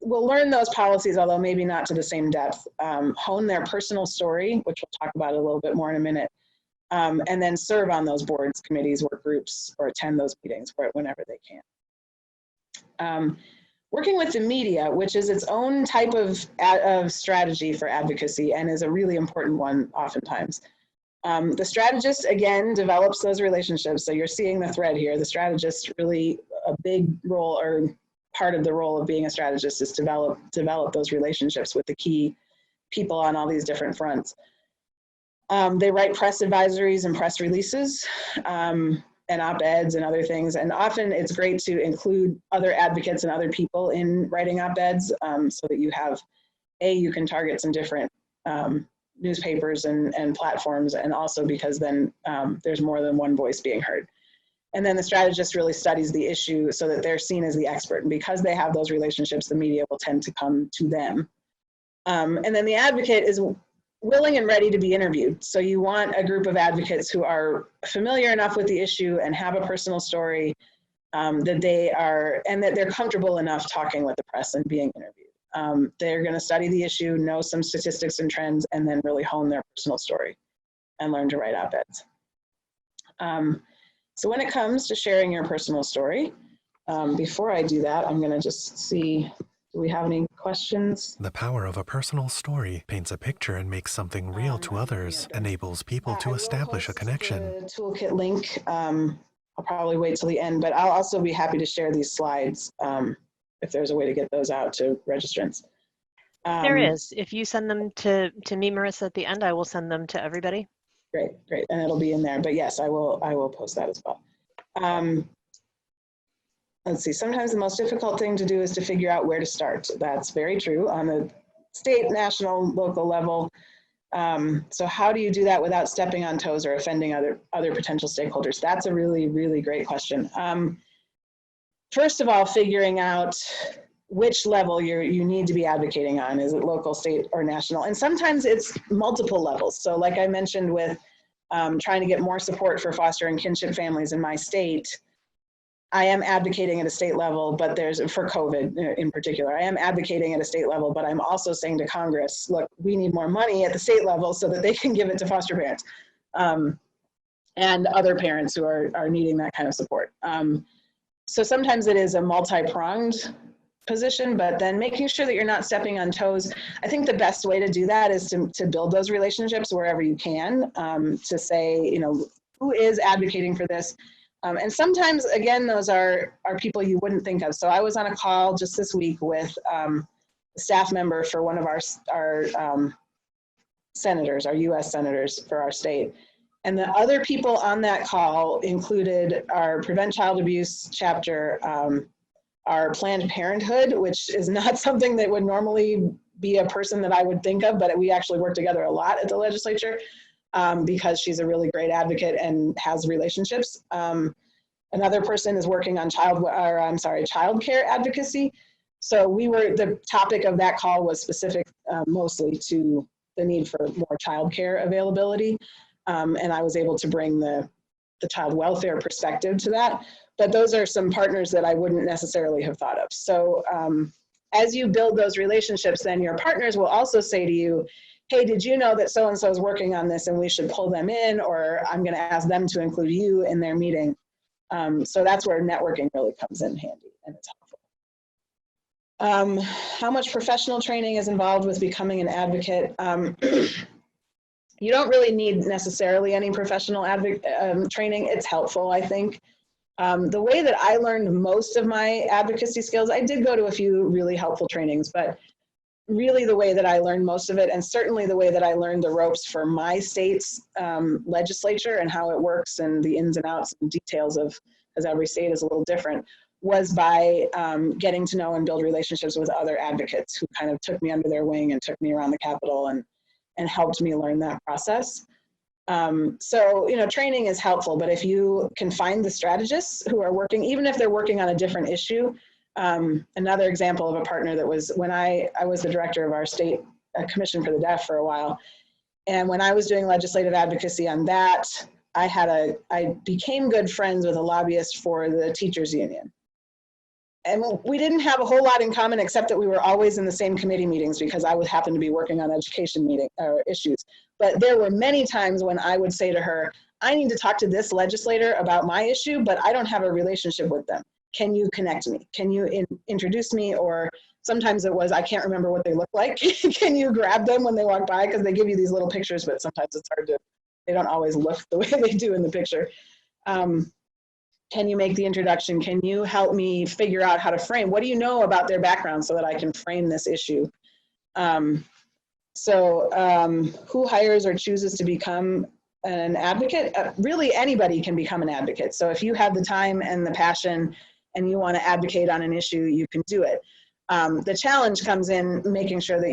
will learn those policies, although maybe not to the same depth, hone their personal story, which we'll talk about a little bit more in a minute, and then serve on those boards, committees, work groups, or attend those meetings whenever they can. Working with the media, which is its own type of strategy for advocacy and is a really important one oftentimes. The strategist, again, develops those relationships. So you're seeing the thread here. The strategist really a big role, or part of the role of being a strategist is develop those relationships with the key people on all these different fronts. They write press advisories and press releases, and op-eds and other things. And often it's great to include other advocates and other people in writing op-eds, so that you have, you can target some different newspapers and platforms, and also because then there's more than one voice being heard. And then the strategist really studies the issue so that they're seen as the expert. And because they have those relationships, the media will tend to come to them. And then the advocate is willing and ready to be interviewed. So you want a group of advocates who are familiar enough with the issue and have a personal story, that they're comfortable enough talking with the press and being interviewed. They're going to study the issue, know some statistics and trends, and then really hone their personal story and learn to write op-eds. So when it comes to sharing your personal story, before I do that, I'm going to just see, do we have any questions? The power of a personal story paints a picture and makes something real to others, enables people to establish a connection. The toolkit link, I'll probably wait till the end, but I'll also be happy to share these slides if there's a way to get those out to registrants. There is. If you send them to me, Marissa, at the end, I will send them to everybody. Great, and it'll be in there. But yes, I will post that as well. Let's see. Sometimes the most difficult thing to do is to figure out where to start. That's very true on the state, national, local level. So how do you do that without stepping on toes or offending other potential stakeholders? That's a really, really great question. First of all, figuring out which level you need to be advocating on. Is it local, state, or national? And sometimes it's multiple levels. So like I mentioned with trying to get more support for foster and kinship families in my state, I am advocating at a state level, but for COVID in particular, I am advocating at a state level, but I'm also saying to Congress, look, we need more money at the state level so that they can give it to foster parents and other parents who are needing that kind of support. So sometimes it is a multi-pronged position, but then making sure that you're not stepping on toes. I think the best way to do that is to build those relationships wherever you can, to say, who is advocating for this? And sometimes, again, those are people you wouldn't think of. So I was on a call just this week with a staff member for one of our senators, our US senators for our state. And the other people on that call included our Prevent Child Abuse chapter, our Planned Parenthood, which is not something that would normally be a person that I would think of, but we actually work together a lot at the legislature because she's a really great advocate and has relationships. Another person is working on childcare advocacy. So the topic of that call was specific mostly to the need for more childcare availability. And I was able to bring the child welfare perspective to that. But those are some partners that I wouldn't necessarily have thought of. So as you build those relationships, then your partners will also say to you, hey, did you know that so-and-so is working on this and we should pull them in, or I'm going to ask them to include you in their meeting. So that's where networking really comes in handy and it's helpful. How much professional training is involved with becoming an advocate? You don't really need necessarily any professional training. It's helpful, I think. The way that I learned most of my advocacy skills, I did go to a few really helpful trainings, but really the way that I learned most of it, and certainly the way that I learned the ropes for my state's legislature and how it works and the ins and outs and details of, because every state is a little different, was by getting to know and build relationships with other advocates who kind of took me under their wing and took me around the Capitol and helped me learn that process. So, training is helpful, but if you can find the strategists who are working, even if they're working on a different issue, another example of a partner that was when I was the director of our state commission for the deaf for a while. And when I was doing legislative advocacy on that, I became good friends with a lobbyist for the teachers union. And we didn't have a whole lot in common except that we were always in the same committee meetings because I would happen to be working on education issues. But there were many times when I would say to her, I need to talk to this legislator about my issue, but I don't have a relationship with them. Can you connect me? Can you introduce me? Or sometimes it was, I can't remember what they look like. Can you grab them when they walk by? Because they give you these little pictures, but sometimes it's hard to, they don't always look the way they do in the picture. Can you make the introduction? Can you help me figure out how to frame? What do you know about their background so that I can frame this issue? Who hires or chooses to become an advocate? Really, anybody can become an advocate. So if you have the time and the passion and you want to advocate on an issue, you can do it. The challenge comes in making sure that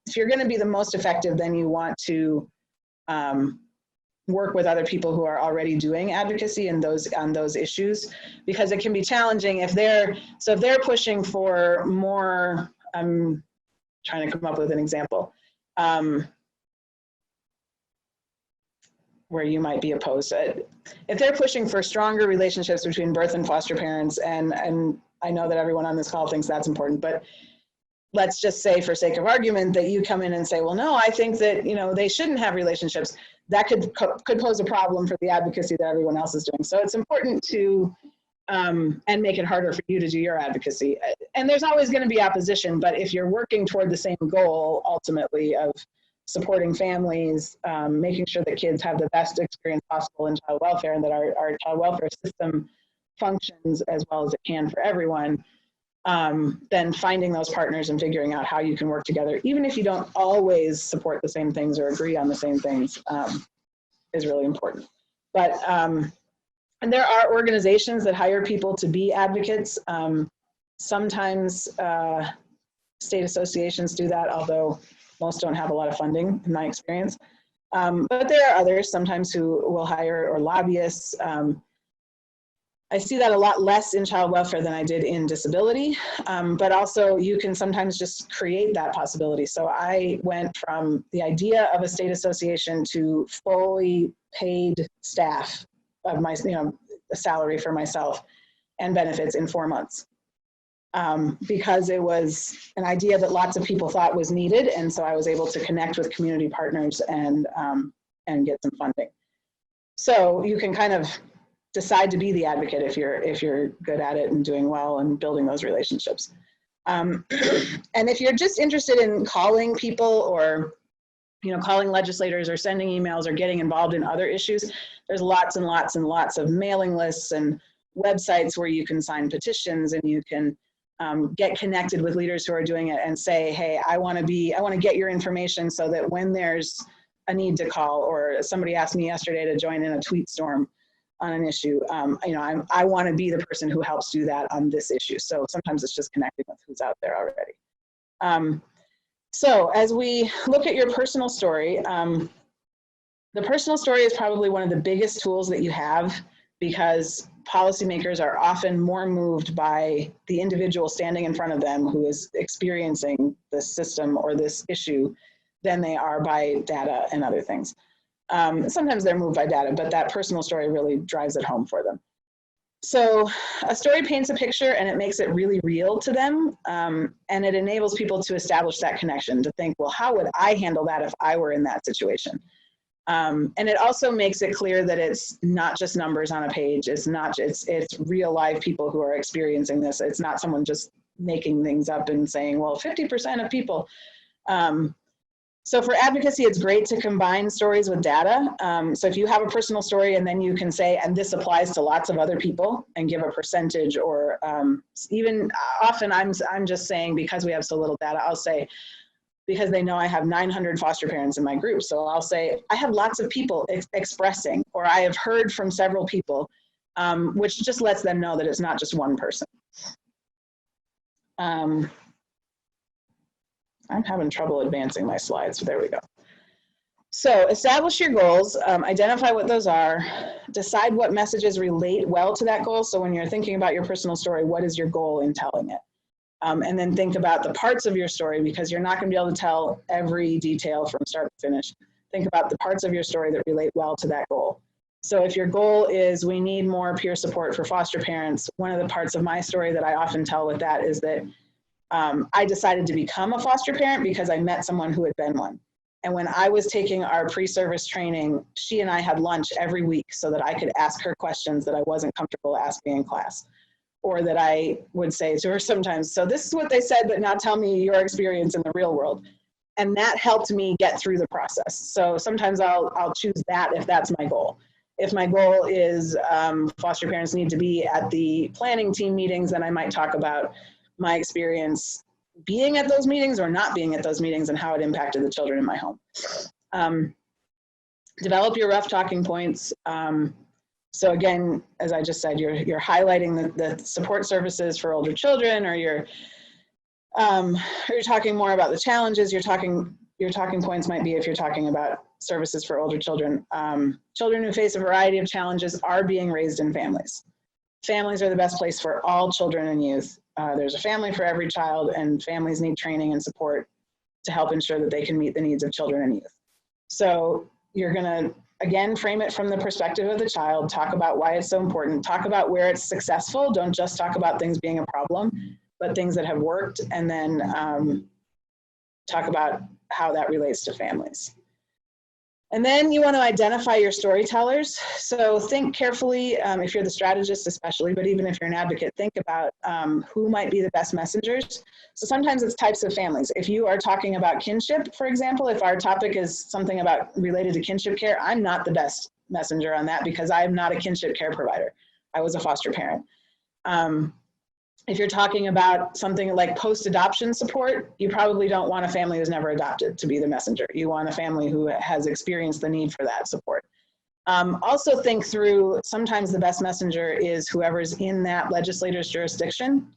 if you're going to be the most effective, then you want to work with other people who are already doing advocacy on those issues, because it can be challenging if they're pushing for more. I'm trying to come up with an example where you might be opposed. If they're pushing for stronger relationships between birth and foster parents, and I know that everyone on this call thinks that's important, but let's just say, for sake of argument, that you come in and say, well, no, I think that, they shouldn't have relationships. That could pose a problem for the advocacy that everyone else is doing. So it's important to, and make it harder for you to do your advocacy. And there's always going to be opposition, but if you're working toward the same goal, ultimately, of supporting families, making sure that kids have the best experience possible in child welfare, and that our child welfare system functions as well as it can for everyone, then finding those partners and figuring out how you can work together, even if you don't always support the same things or agree on the same things, is really important. But, and there are organizations that hire people to be advocates. Sometimes state associations do that, although most don't have a lot of funding, in my experience. But there are others sometimes who will hire, or lobbyists. I see that a lot less in child welfare than I did in disability, but also you can sometimes just create that possibility. So I went from the idea of a state association to fully paid staff of my, a salary for myself and benefits in 4 months, because it was an idea that lots of people thought was needed. And so I was able to connect with community partners and get some funding. So you can kind of decide to be the advocate if you're good at it and doing well and building those relationships. And if you're just interested in calling people, or calling legislators, or sending emails, or getting involved in other issues, there's lots and lots and lots of mailing lists and websites where you can sign petitions, and you can get connected with leaders who are doing it and say, hey, I want to get your information so that when there's a need to call, or somebody asked me yesterday to join in a tweet storm on an issue, I want to be the person who helps do that on this issue. So sometimes it's just connecting with who's out there already. So as we look at your personal story, the personal story is probably one of the biggest tools that you have, because policymakers are often more moved by the individual standing in front of them who is experiencing this system or this issue than they are by data and other things. Sometimes they're moved by data, but that personal story really drives it home for them. So a story paints a picture, and it makes it really real to them. And it enables people to establish that connection, to think, well, how would I handle that if I were in that situation? And it also makes it clear that it's not just numbers on a page. It's real live people who are experiencing this. It's not someone just making things up and saying, well, 50% of people. So for advocacy, it's great to combine stories with data. So if you have a personal story, and then you can say, and this applies to lots of other people, and give a percentage, or even often I'm just saying, because we have so little data, I'll say, because they know I have 900 foster parents in my group. So I'll say, I have lots of people expressing, or I have heard from several people, which just lets them know that it's not just one person. I'm having trouble advancing my slides, so there we go. So establish your goals, identify what those are, decide what messages relate well to that goal. So when you're thinking about your personal story, what is your goal in telling it? And then think about the parts of your story, because you're not going to be able to tell every detail from start to finish. Think about the parts of your story that relate well to that goal. So if your goal is, we need more peer support for foster parents, one of the parts of my story that I often tell with that is that I decided to become a foster parent because I met someone who had been one. And when I was taking our pre-service training, she and I had lunch every week so that I could ask her questions that I wasn't comfortable asking in class, or that I would say to her sometimes, so this is what they said, but now tell me your experience in the real world. And that helped me get through the process. So sometimes I'll choose that if that's my goal. If my goal is foster parents need to be at the planning team meetings, then I might talk about my experience being at those meetings or not being at those meetings and how it impacted the children in my home. Develop your rough talking points. So again, as I just said, you're highlighting the support services for older children, or you're talking more about the challenges. Your talking points might be, if you're talking about services for older children, children who face a variety of challenges are being raised in families. Families are the best place for all children and youth. There's a family for every child, and families need training and support to help ensure that they can meet the needs of children and youth. So you're gonna, again, frame it from the perspective of the child, talk about why it's so important, talk about where it's successful. Don't just talk about things being a problem, but things that have worked, and then talk about how that relates to families. And then you want to identify your storytellers. So think carefully, if you're the strategist especially, but even if you're an advocate, think about who might be the best messengers. So sometimes it's types of families. If you are talking about kinship, for example, if our topic is something about related to kinship care, I'm not the best messenger on that because I'm not a kinship care provider. I was a foster parent. If you're talking about something like post-adoption support, you probably don't want a family who's never adopted to be the messenger. You want a family who has experienced the need for that support. Also think through, sometimes the best messenger is whoever's in that legislator's jurisdiction,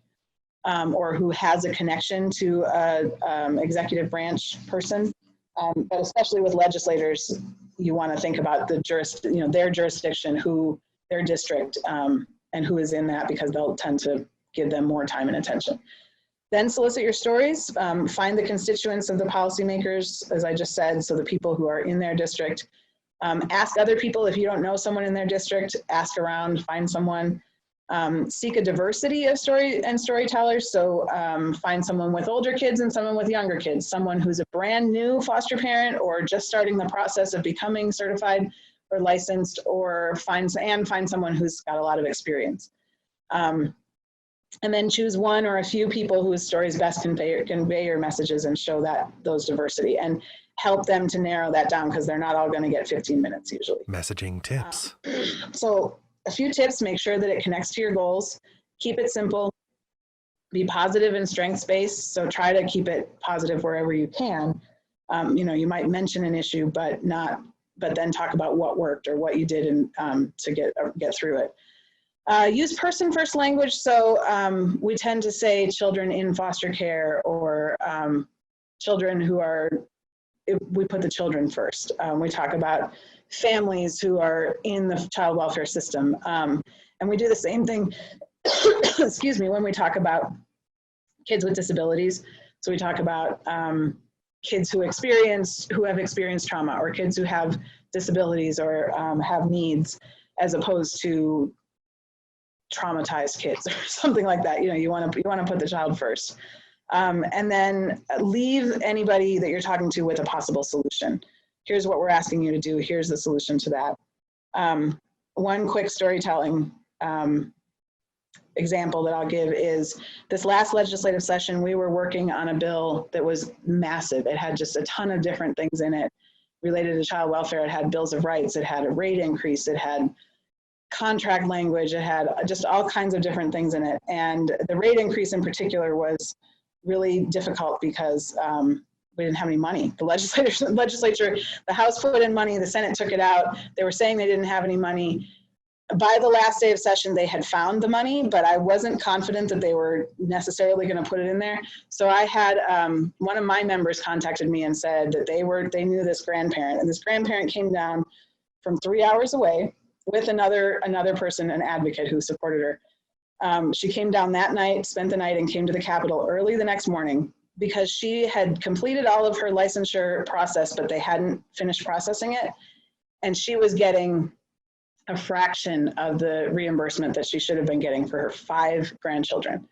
or who has a connection to a executive branch person. But especially with legislators, you want to think about the their jurisdiction, their district, and who is in that, because they'll tend to give them more time and attention. Then solicit your stories, find the constituents of the policymakers, as I just said, so the people who are in their district. Ask other people, if you don't know someone in their district, ask around, find someone. Seek a diversity of storytellers, so find someone with older kids and someone with younger kids, someone who's a brand new foster parent or just starting the process of becoming certified or licensed, or find someone who's got a lot of experience. And then choose one or a few people whose stories best convey your messages and show those diversity, and help them to narrow that down, because they're not all going to get 15 minutes usually. Messaging tips. So a few tips: make sure that it connects to your goals. Keep it simple. Be positive and strengths-based. So try to keep it positive wherever you can. You might mention an issue, but then talk about what worked or what you did to get through it. Use person-first language. So we tend to say children in foster care, or children who are, we put the children first. We talk about families who are in the child welfare system. And we do the same thing, excuse me, when we talk about kids with disabilities. So we talk about kids who have experienced trauma, or kids who have disabilities or have needs, as opposed to traumatized kids or something like that. You want to put the child first, and then leave anybody that you're talking to with a possible solution. Here's what we're asking you to do. Here's the solution to that. One quick storytelling example that I'll give is this last legislative session. We were working on a bill that was massive. It had just a ton of different things in it related to child welfare. It had bills of rights. It had a rate increase. It had contract language. It had just all kinds of different things in it. And the rate increase in particular was really difficult because we didn't have any money. The legislature, the House put in money, the Senate took it out. They were saying they didn't have any money. By the last day of session, they had found the money, but I wasn't confident that they were necessarily going to put it in there. So I had one of my members contacted me and said that they knew this grandparent, and this grandparent came down from 3 hours away with another person, an advocate who supported her. She came down that night, spent the night, and came to the Capitol early the next morning because she had completed all of her licensure process, but they hadn't finished processing it. And she was getting a fraction of the reimbursement that she should have been getting for her 5 grandchildren.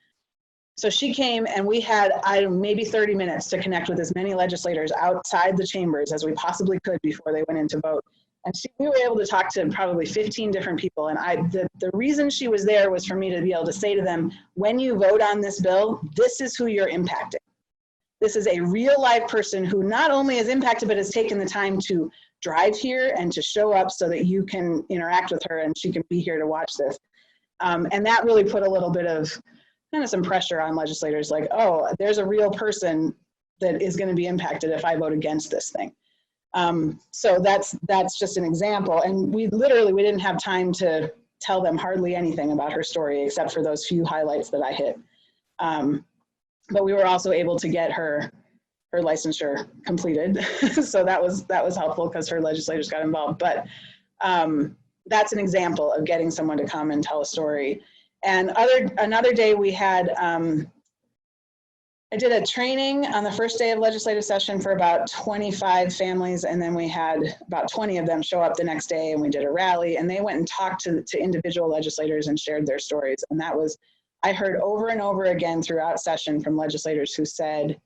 So she came, and we had maybe 30 minutes to connect with as many legislators outside the chambers as we possibly could before they went in to vote. And we were able to talk to probably 15 different people. And the reason she was there was for me to be able to say to them, when you vote on this bill, this is who you're impacting. This is a real live person who not only is impacted, but has taken the time to drive here and to show up so that you can interact with her and she can be here to watch this. And that really put a little bit of kind of some pressure on legislators, like, oh, there's a real person that is going to be impacted if I vote against this thing. So that's just an example. And we didn't have time to tell them hardly anything about her story except for those few highlights that I hit. But we were also able to get her licensure completed. So that was helpful because her legislators got involved. But that's an example of getting someone to come and tell a story. And another day we had, I did a training on the first day of legislative session for about 25 families, and then we had about 20 of them show up the next day, and we did a rally, and they went and talked to individual legislators and shared their stories. And that was, I heard over and over again throughout session from legislators who said,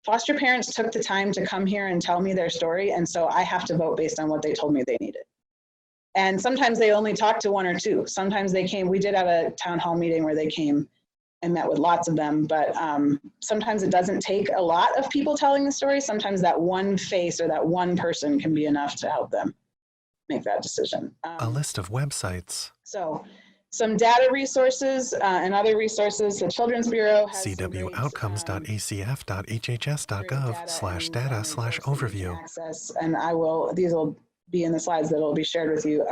foster parents took the time to come here and tell me their story, and so I have to vote based on what they told me they needed. And sometimes they only talked to one or two. Sometimes they came, we did have a town hall meeting where they came and met with lots of them, but sometimes it doesn't take a lot of people telling the story. Sometimes that one face or that one person can be enough to help them make that decision. A list of websites. So some data resources and other resources. The Children's Bureau has cwoutcomes.acf.hhs.gov/data/overview. Access, and these will be in the slides that will be shared with you.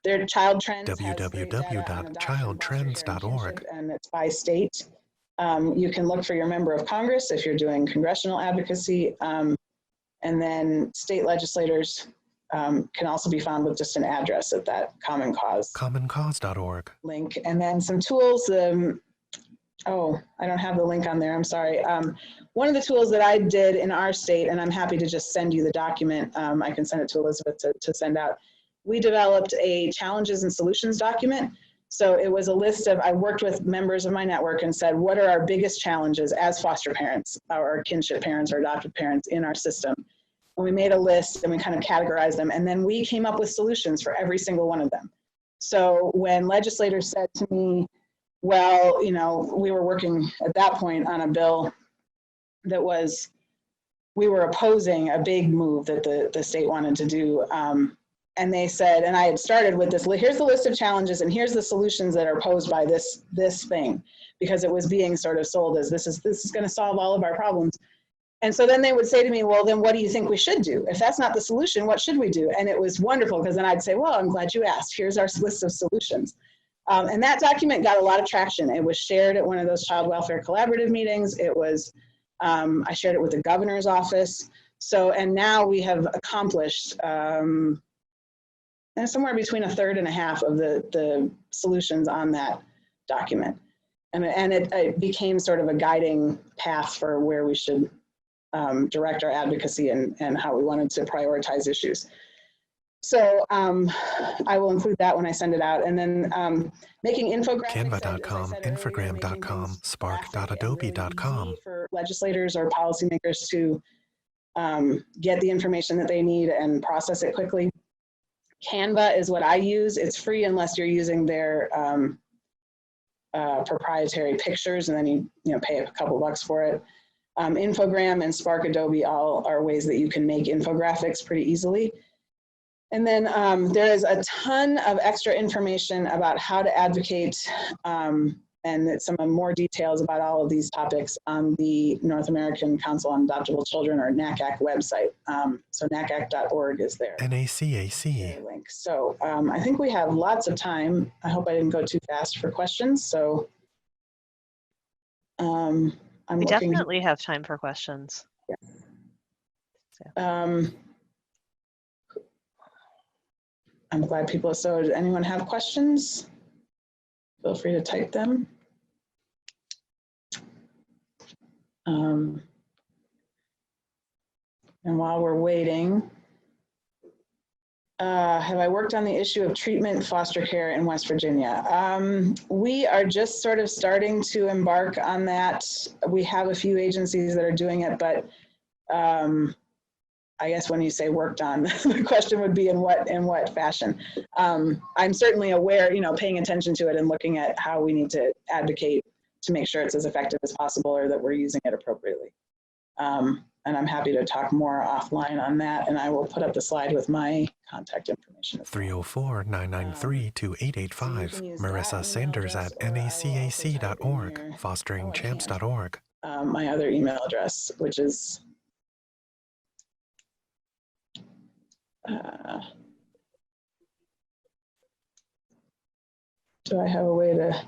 Their Child Trends www.childtrends.org, and it's by state. You can look for your member of Congress if you're doing congressional advocacy, and then state legislators can also be found with just an address at that Common Cause. commoncause.org link. And then some tools. Oh, I don't have the link on there. I'm sorry. One of the tools that I did in our state, and I'm happy to just send you the document. I can send it to Elizabeth to send out. We developed a challenges and solutions document. So it was a list of, I worked with members of my network and said, what are our biggest challenges as foster parents or kinship parents or adoptive parents in our system? And we made a list and we kind of categorized them. And then we came up with solutions for every single one of them. So when legislators said to me, well, we were working at that point on a bill that was, we were opposing a big move that the state wanted to do. And they said, and I had started with this, here's the list of challenges and here's the solutions that are posed by this thing, because it was being sort of sold as this is going to solve all of our problems. And so then they would say to me, well, then what do you think we should do? If that's not the solution, what should we do? And it was wonderful because then I'd say, well, I'm glad you asked. Here's our list of solutions. And that document got a lot of traction. It was shared at one of those child welfare collaborative meetings. It was, I shared it with the governor's office. So, and now we have accomplished and somewhere between a third and a half of the solutions on that document. And it became sort of a guiding path for where we should direct our advocacy and how we wanted to prioritize issues. So I will include that when I send it out. And then making infographics. Canva.com, Infogram.com, Spark.adobe.com. For legislators or policymakers to get the information that they need and process it quickly. Canva is what I use. It's free unless you're using their proprietary pictures, and then you pay a couple bucks for it. Infogram and Spark Adobe all are ways that you can make infographics pretty easily. And then there is a ton of extra information about how to advocate and some more details about all of these topics on the North American Council on Adoptable Children, or NACAC website. So NACAC.org is there. NACAC. Link. So I think we have lots of time. I hope I didn't go too fast for questions. So we definitely have time for questions. Yeah. So. I'm glad people. So does anyone have questions? Feel free to type them. And while we're waiting, have I worked on the issue of treatment foster care in West Virginia? We are just sort of starting to embark on that. We have a few agencies that are doing it, but I guess when you say worked on, the question would be in what fashion. I'm certainly aware, paying attention to it and looking at how we need to advocate to make sure it's as effective as possible or that we're using it appropriately. And I'm happy to talk more offline on that. And I will put up the slide with my contact information. 304-993-2885. Marissa Sanders at nacac.org. FosteringChamps.org. My other email address, which is do I have a way to?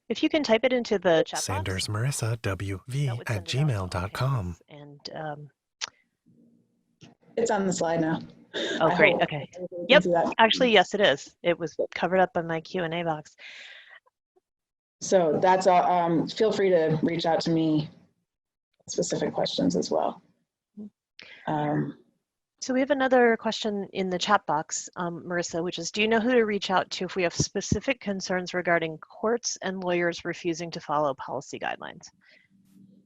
If you can type it into the chat Sanders box, Marissa WV at gmail.com. and It's on the slide now. oh, great. Okay. Yep. Actually, yes, it is. It was covered up by my Q&A box. So that's all. Feel free to reach out to me specific questions as well. So we have another question in the chat box, Marissa, which is, do you know who to reach out to if we have specific concerns regarding courts and lawyers refusing to follow policy guidelines?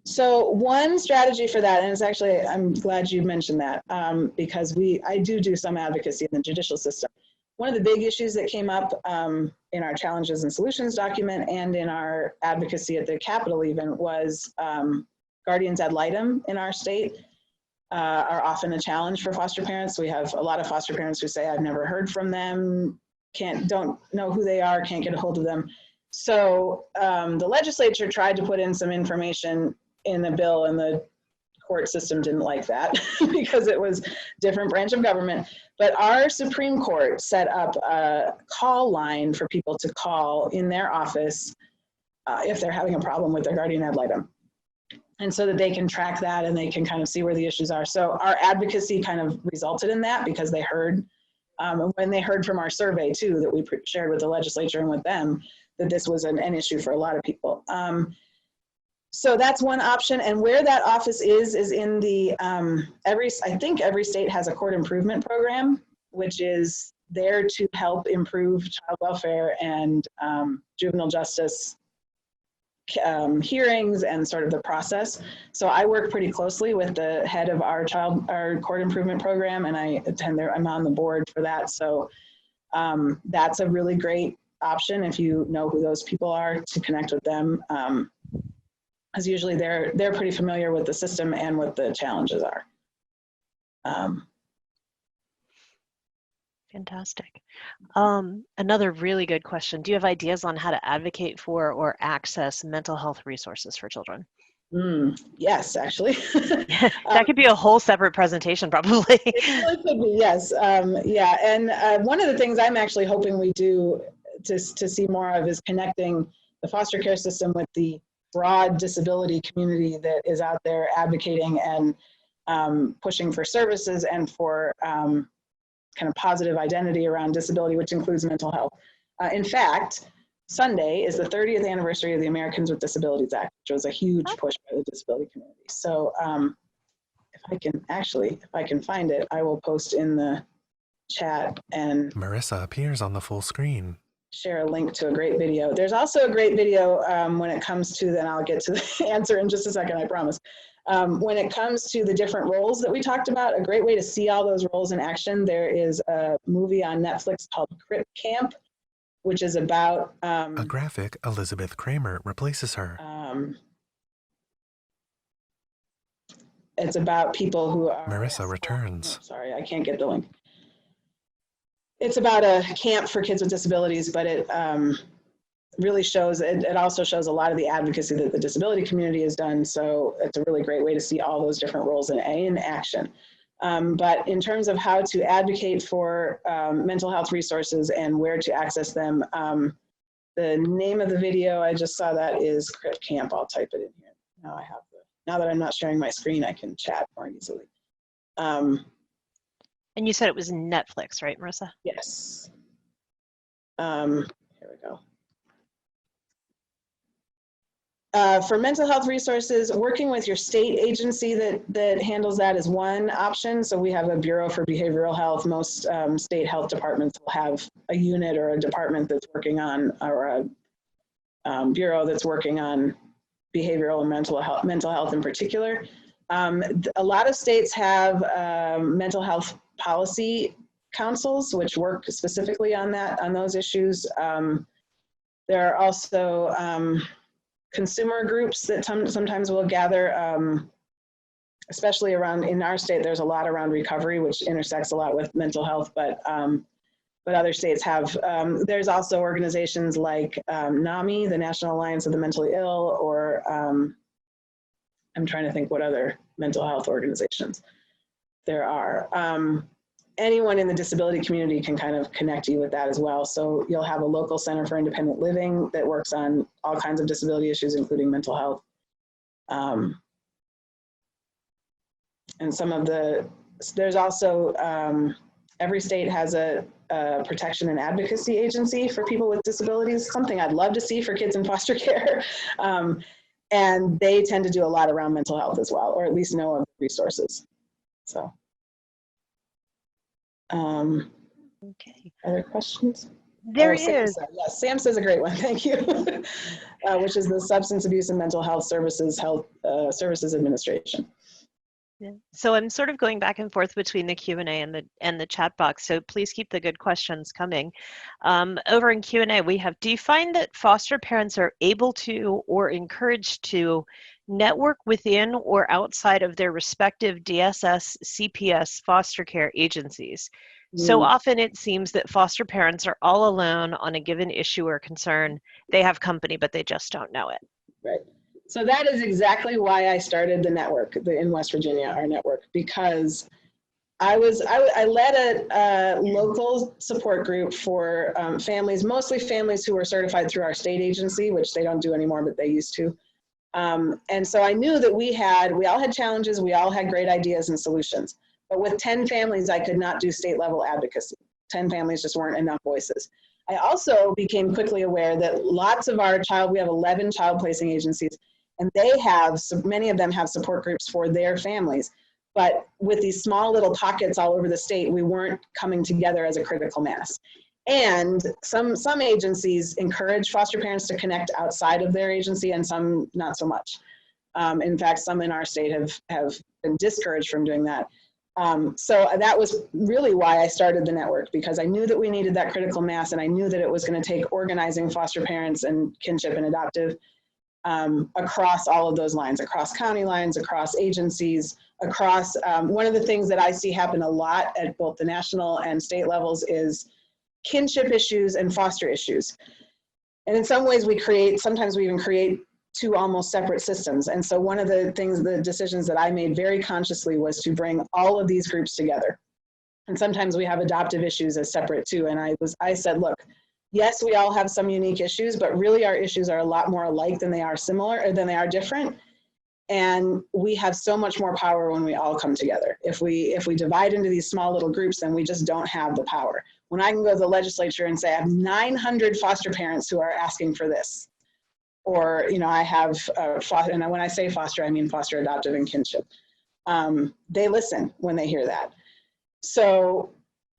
So one strategy for that, and it's actually, I'm glad you mentioned that, because I do some advocacy in the judicial system. One of the big issues that came up in our challenges and solutions document and in our advocacy at the Capitol even was guardians ad litem in our state are often a challenge for foster parents. We have a lot of foster parents who say, I've never heard from them, don't know who they are, can't get a hold of them. So the legislature tried to put in some information in the bill, and the court system didn't like that because it was a different branch of government. But our Supreme Court set up a call line for people to call in their office if they're having a problem with their guardian ad litem. And so that they can track that and they can kind of see where the issues are. So our advocacy kind of resulted in that because they heard, and when they heard from our survey too, that we shared with the legislature and with them, that this was an issue for a lot of people. So that's one option. And where that office is in the, I think every state has a court improvement program, which is there to help improve child welfare and juvenile justice hearings and sort of the process. So I work pretty closely with the head of our court improvement program, and I attend there. I'm on the board for that. So that's a really great option if you know who those people are, to connect with them. Because usually they're pretty familiar with the system and what the challenges are. Fantastic. Another really good question. Do you have ideas on how to advocate for or access mental health resources for children? Yes, actually. That could be a whole separate presentation, probably. It really could be, yes. Yeah, and one of the things I'm actually hoping we do to see more of is connecting the foster care system with the broad disability community that is out there advocating and pushing for services and for kind of positive identity around disability, which includes mental health. In fact, Sunday is the 30th anniversary of the Americans with Disabilities Act, which was a huge push by the disability community. So if I can find it, I will post in the chat and Marissa appears on the full screen. Share a link to a great video. There's also a great video when it comes to, then I'll get to the answer in just a second, I promise. When it comes to the different roles that we talked about, a great way to see all those roles in action, there is a movie on Netflix called Crip Camp, which is about a graphic Elizabeth Kramer replaces her. It's about people who are Marissa returns. Sorry, I can't get the link. It's about a camp for kids with disabilities, but it really shows, it also shows a lot of the advocacy that the disability community has done. So it's a really great way to see all those different roles in action. But in terms of how to advocate for mental health resources and where to access them, the name of the video, I just saw that, is Crip Camp. I'll type it in here. Now that I'm not sharing my screen, I can chat more easily. And you said it was Netflix, right, Marissa? Yes. Here we go. For mental health resources, working with your state agency that handles that is one option. So we have a Bureau for Behavioral Health. Most state health departments will have a unit or a department that's working on, or a bureau that's working on behavioral and mental health in particular. A lot of states have mental health policy councils, which work specifically on those issues. There are also consumer groups that sometimes will gather especially in our state, there's a lot around recovery, which intersects a lot with mental health, but other states have. There's also organizations like NAMI, the National Alliance of the Mentally Ill, or I'm trying to think what other mental health organizations there are. Anyone in the disability community can kind of connect you with that as well. So you'll have a local center for independent living that works on all kinds of disability issues, including mental health. And there's also, every state has a protection and advocacy agency for people with disabilities, something I'd love to see for kids in foster care. And they tend to do a lot around mental health as well, or at least know of resources. So. Okay. Other questions? There is. Yes, SAMHSA is a great one. Thank you. Which is the Substance Abuse and Mental Health Services Administration. Yeah. So I'm sort of going back and forth between the Q&A and the chat box. So please keep the good questions coming. Over in Q&A, we have: do you find that foster parents are able to or encouraged to network within or outside of their respective DSS, CPS foster care agencies? So often it seems that foster parents are all alone on a given issue or concern. They have company, but they just don't know it. Right. So that is exactly why I started the network in West Virginia, our network, because I led a local support group for families, mostly families who were certified through our state agency, which they don't do anymore, but they used to. And so I knew that we all had challenges, we all had great ideas and solutions. But with 10 families, I could not do state level advocacy. 10 families just weren't enough voices. I also became quickly aware that lots of we have 11 child placing agencies, and many of them have support groups for their families. But with these small little pockets all over the state, we weren't coming together as a critical mass. And some agencies encourage foster parents to connect outside of their agency, and some not so much. In fact, some in our state have been discouraged from doing that. So that was really why I started the network, because I knew that we needed that critical mass, and I knew that it was going to take organizing foster parents and kinship and adoptive across all of those lines, across county lines, across agencies, across one of the things that I see happen a lot at both the national and state levels is kinship issues and foster issues. And in some ways sometimes we even create two almost separate systems. And so one of the decisions that I made very consciously was to bring all of these groups together. And sometimes we have adoptive issues as separate too. And I said, look, yes, we all have some unique issues, but really our issues are a lot more alike than they are similar, or than they are different. And we have so much more power when we all come together. If we divide into these small little groups, then we just don't have the power. When I can go to the legislature and say, I have 900 foster parents who are asking for this. Or, I have, and when I say foster, I mean foster, adoptive, and kinship. They listen when they hear that. So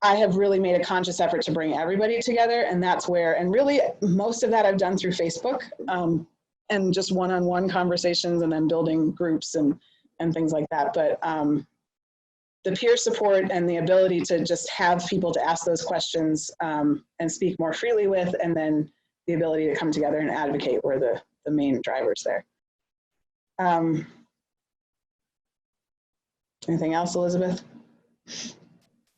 I have really made a conscious effort to bring everybody together, and that's where, and really most of that I've done through Facebook, and just one-on-one conversations, and then building groups and things like that. But the peer support and the ability to just have people to ask those questions and speak more freely with, and then the ability to come together and advocate were the main drivers there. Anything else, Elizabeth?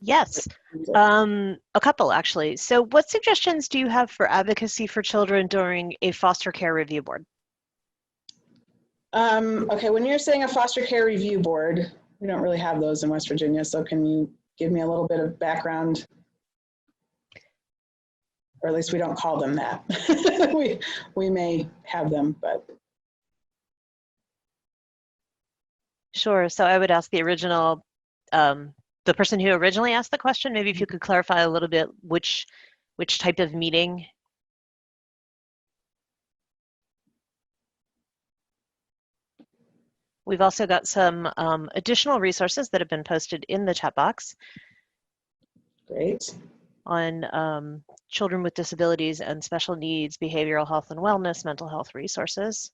Yes, a couple actually. So what suggestions do you have for advocacy for children during a foster care review board? Okay, when you're saying a foster care review board, we don't really have those in West Virginia, so can you give me a little bit of background? Or at least we don't call them that. we may have them, but. Sure, so I would ask the original, the person who originally asked the question, maybe if you could clarify a little bit which type of meeting. We've also got some additional resources that have been posted in the chat box. Great. On children with disabilities and special needs, behavioral health and wellness, mental health resources.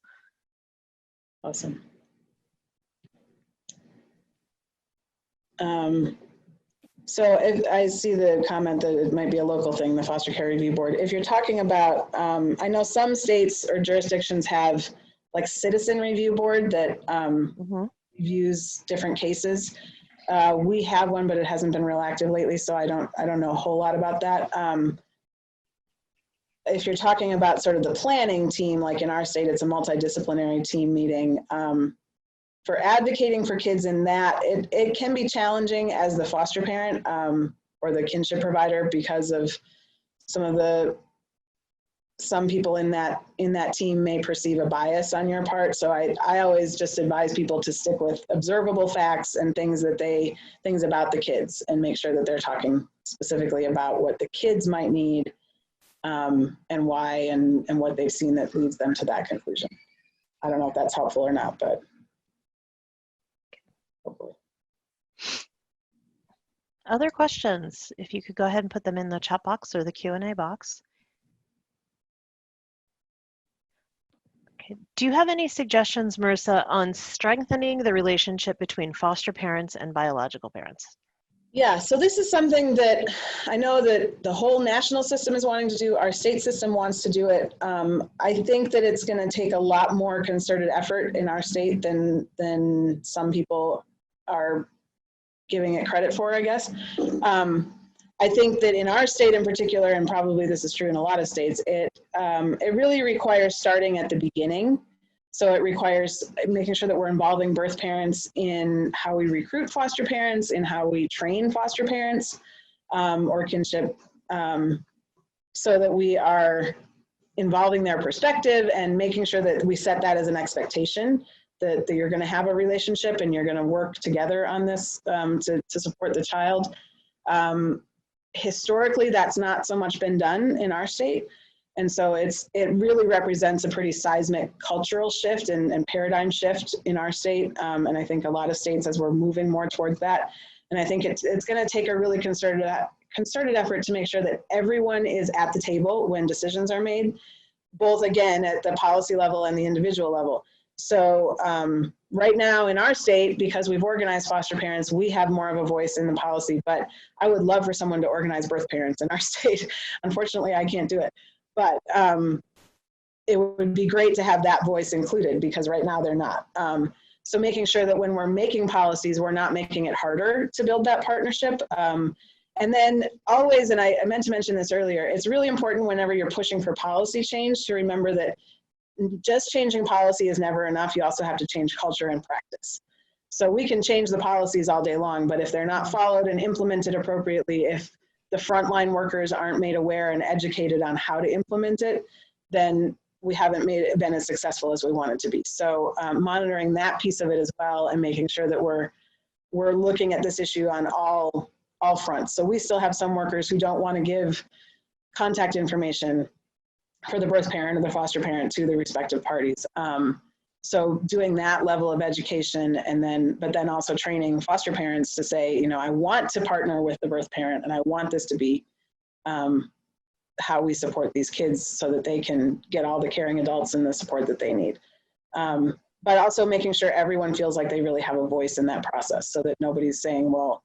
Awesome. So if I see the comment that it might be a local thing, the foster care review board. If you're talking about, I know some states or jurisdictions have like citizen review board that reviews different cases. We have one, but it hasn't been real active lately, so I don't know a whole lot about that. If you're talking about sort of the planning team, like in our state, it's a multidisciplinary team meeting. For advocating for kids in that, it can be challenging as the foster parent or the kinship provider because of some people in that team may perceive a bias on your part. So I always just advise people to stick with observable facts and things about the kids, and make sure that they're talking specifically about what the kids might need and why and what they've seen that leads them to that conclusion. I don't know if that's helpful or not, but hopefully. Other questions, if you could go ahead and put them in the chat box or the Q&A box. Okay. Do you have any suggestions, Marissa, on strengthening the relationship between foster parents and biological parents? Yeah, so this is something that I know that the whole national system is wanting to do. Our state system wants to do it. I think that it's going to take a lot more concerted effort in our state than some people are giving it credit for, I guess. I think that in our state in particular, and probably this is true in a lot of states, it really requires starting at the beginning. So it requires making sure that we're involving birth parents in how we recruit foster parents, in how we train foster parents or kinship, so that we are involving their perspective and making sure that we set that as an expectation, that you're going to have a relationship and you're going to work together on this to support the child. Historically, that's not so much been done in our state. And so it really represents a pretty seismic cultural shift and paradigm shift in our state. And I think a lot of states, as we're moving more towards that. And I think it's going to take a really concerted effort to make sure that everyone is at the table when decisions are made, both again at the policy level and the individual level. So right now in our state, because we've organized foster parents, we have more of a voice in the policy, but I would love for someone to organize birth parents in our state. Unfortunately, I can't do it. But it would be great to have that voice included, because right now they're not. So making sure that when we're making policies, we're not making it harder to build that partnership. And then always, and I meant to mention this earlier, it's really important whenever you're pushing for policy change to remember that just changing policy is never enough. You also have to change culture and practice. So we can change the policies all day long, but if they're not followed and implemented appropriately, if the frontline workers aren't made aware and educated on how to implement it, then we haven't been as successful as we want it to be. So monitoring that piece of it as well, and making sure that we're looking at this issue on all fronts. So we still have some workers who don't want to give contact information for the birth parent or the foster parent to the respective parties. So doing that level of education, but then also training foster parents to say, I want to partner with the birth parent, and I want this to be how we support these kids so that they can get all the caring adults and the support that they need. But also making sure everyone feels like they really have a voice in that process, so that nobody's saying, well,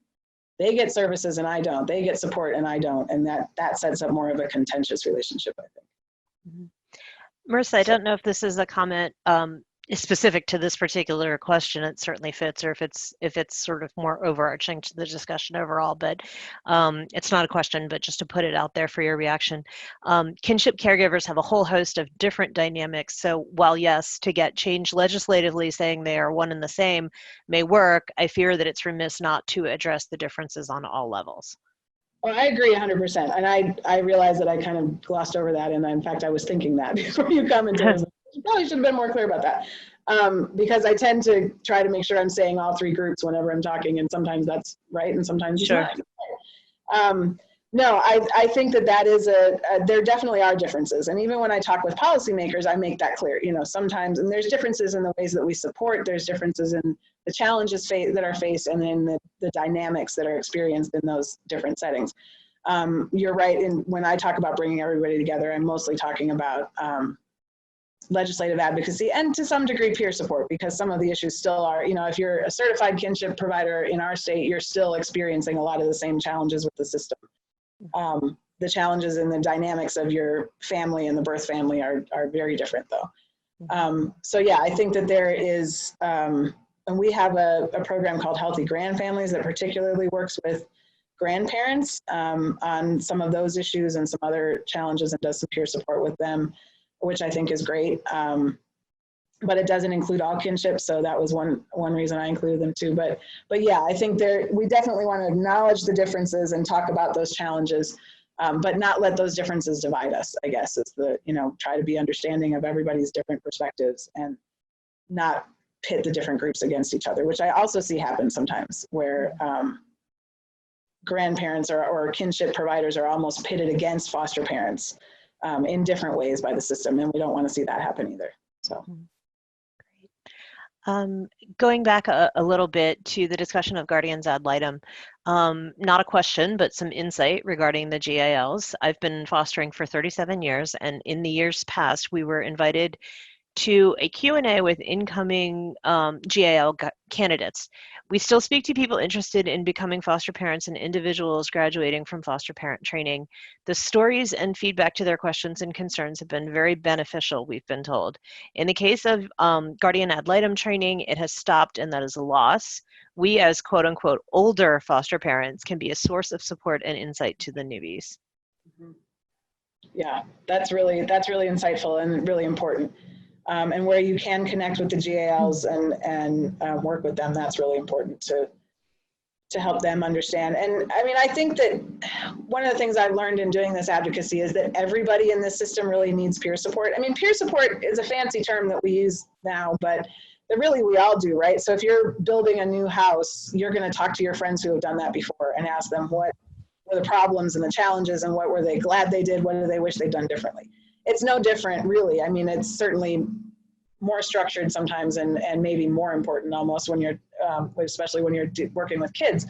they get services and I don't, they get support and I don't. And that sets up more of a contentious relationship, I think. Mm-hmm. Marissa, I don't know if this is a comment specific to this particular question. It certainly fits, or if it's sort of more overarching to the discussion overall, but it's not a question, but just to put it out there for your reaction. Kinship caregivers have a whole host of different dynamics. So while yes, to get change legislatively saying they are one and the same may work, I fear that it's remiss not to address the differences on all levels. Well, I agree 100%. And I realized that I kind of glossed over that. And in fact, I was thinking that before you commented. I was like, you probably should have been more clear about that. Because I tend to try to make sure I'm saying all three groups whenever I'm talking, and sometimes that's right and sometimes it's not. No, I think that is there definitely are differences. And even when I talk with policymakers, I make that clear. Sometimes, and there's differences in the ways that we support, there's differences in the challenges that are faced, and then the dynamics that are experienced in those different settings. You're right, when I talk about bringing everybody together, I'm mostly talking about legislative advocacy and to some degree peer support, because some of the issues still are, if you're a certified kinship provider in our state, you're still experiencing a lot of the same challenges with the system. The challenges and the dynamics of your family and the birth family are very different though. So yeah, I think that there is a And we have a program called Healthy Grand Families that particularly works with grandparents on some of those issues and some other challenges, and does some peer support with them, which I think is great. But it doesn't include all kinship, so that was one reason I included them too. But yeah, I think we definitely want to acknowledge the differences and talk about those challenges, but not let those differences divide us, I guess, is try to be understanding of everybody's different perspectives and not pit the different groups against each other, which I also see happen sometimes, where grandparents or kinship providers are almost pitted against foster parents in different ways by the system, and we don't want to see that happen either. So. Going back a little bit to the discussion of guardians ad litem, not a question, but some insight regarding the GALs. I've been fostering for 37 years, and in the years past, we were invited to a Q&A with incoming GAL candidates. We still speak to people interested in becoming foster parents and individuals graduating from foster parent training. The stories and feedback to their questions and concerns have been very beneficial, we've been told. In the case of guardian ad litem training, it has stopped, and that is a loss. We, as quote unquote older foster parents, can be a source of support and insight to the newbies. Yeah, that's really insightful and really important. And where you can connect with the GALs and work with them, that's really important to help them understand. And I mean, I think that one of the things I've learned in doing this advocacy is that everybody in this system really needs peer support. I mean, peer support is a fancy term that we use now, but really we all do, right? So if you're building a new house, you're going to talk to your friends who have done that before and ask them what were the problems and the challenges, and what were they glad they did, what do they wish they'd done differently. It's no different, really. I mean, it's certainly more structured sometimes, and maybe more important almost when you're, especially when you're working with kids.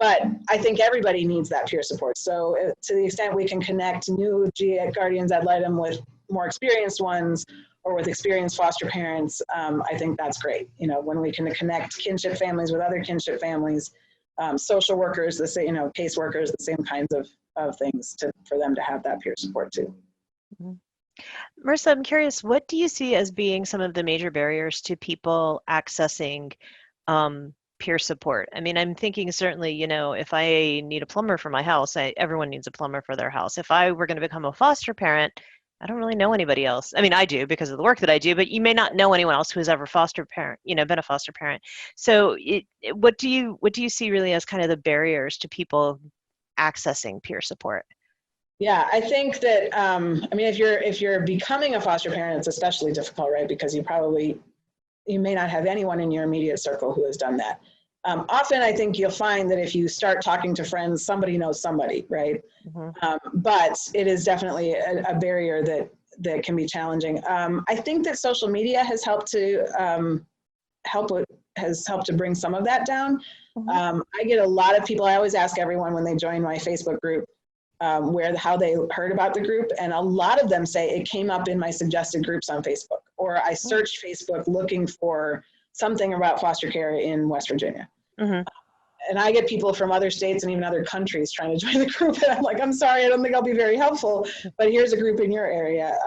But I think everybody needs that peer support. So to the extent we can connect new guardians ad litem with more experienced ones, or with experienced foster parents, I think that's great. When we can connect kinship families with other kinship families, social workers, the same, caseworkers, the same kinds of things for them to have that peer support too. Mm-hmm. Marissa, I'm curious, what do you see as being some of the major barriers to people accessing peer support? I mean, I'm thinking certainly, if I need a plumber for my house, everyone needs a plumber for their house. If I were going to become a foster parent, I don't really know anybody else. I mean, I do because of the work that I do, but you may not know anyone else who's ever been a foster parent. So what do you see really as kind of the barriers to people accessing peer support? Yeah, I think that, I mean, if you're becoming a foster parent, it's especially difficult, right? Because you may not have anyone in your immediate circle who has done that. Often I think you'll find that if you start talking to friends, somebody knows somebody, right? Mm-hmm. But it is definitely a barrier that can be challenging. I think that social media has helped to bring some of that down. Mm-hmm. I get a lot of people, I always ask everyone when they join my Facebook group, how they heard about the group, and a lot of them say it came up in my suggested groups on Facebook, or I searched Facebook looking for something about foster care in West Virginia. Mm-hmm. And I get people from other states and even other countries trying to join the group, and I'm like, I'm sorry, I don't think I'll be very helpful, but here's a group in your area.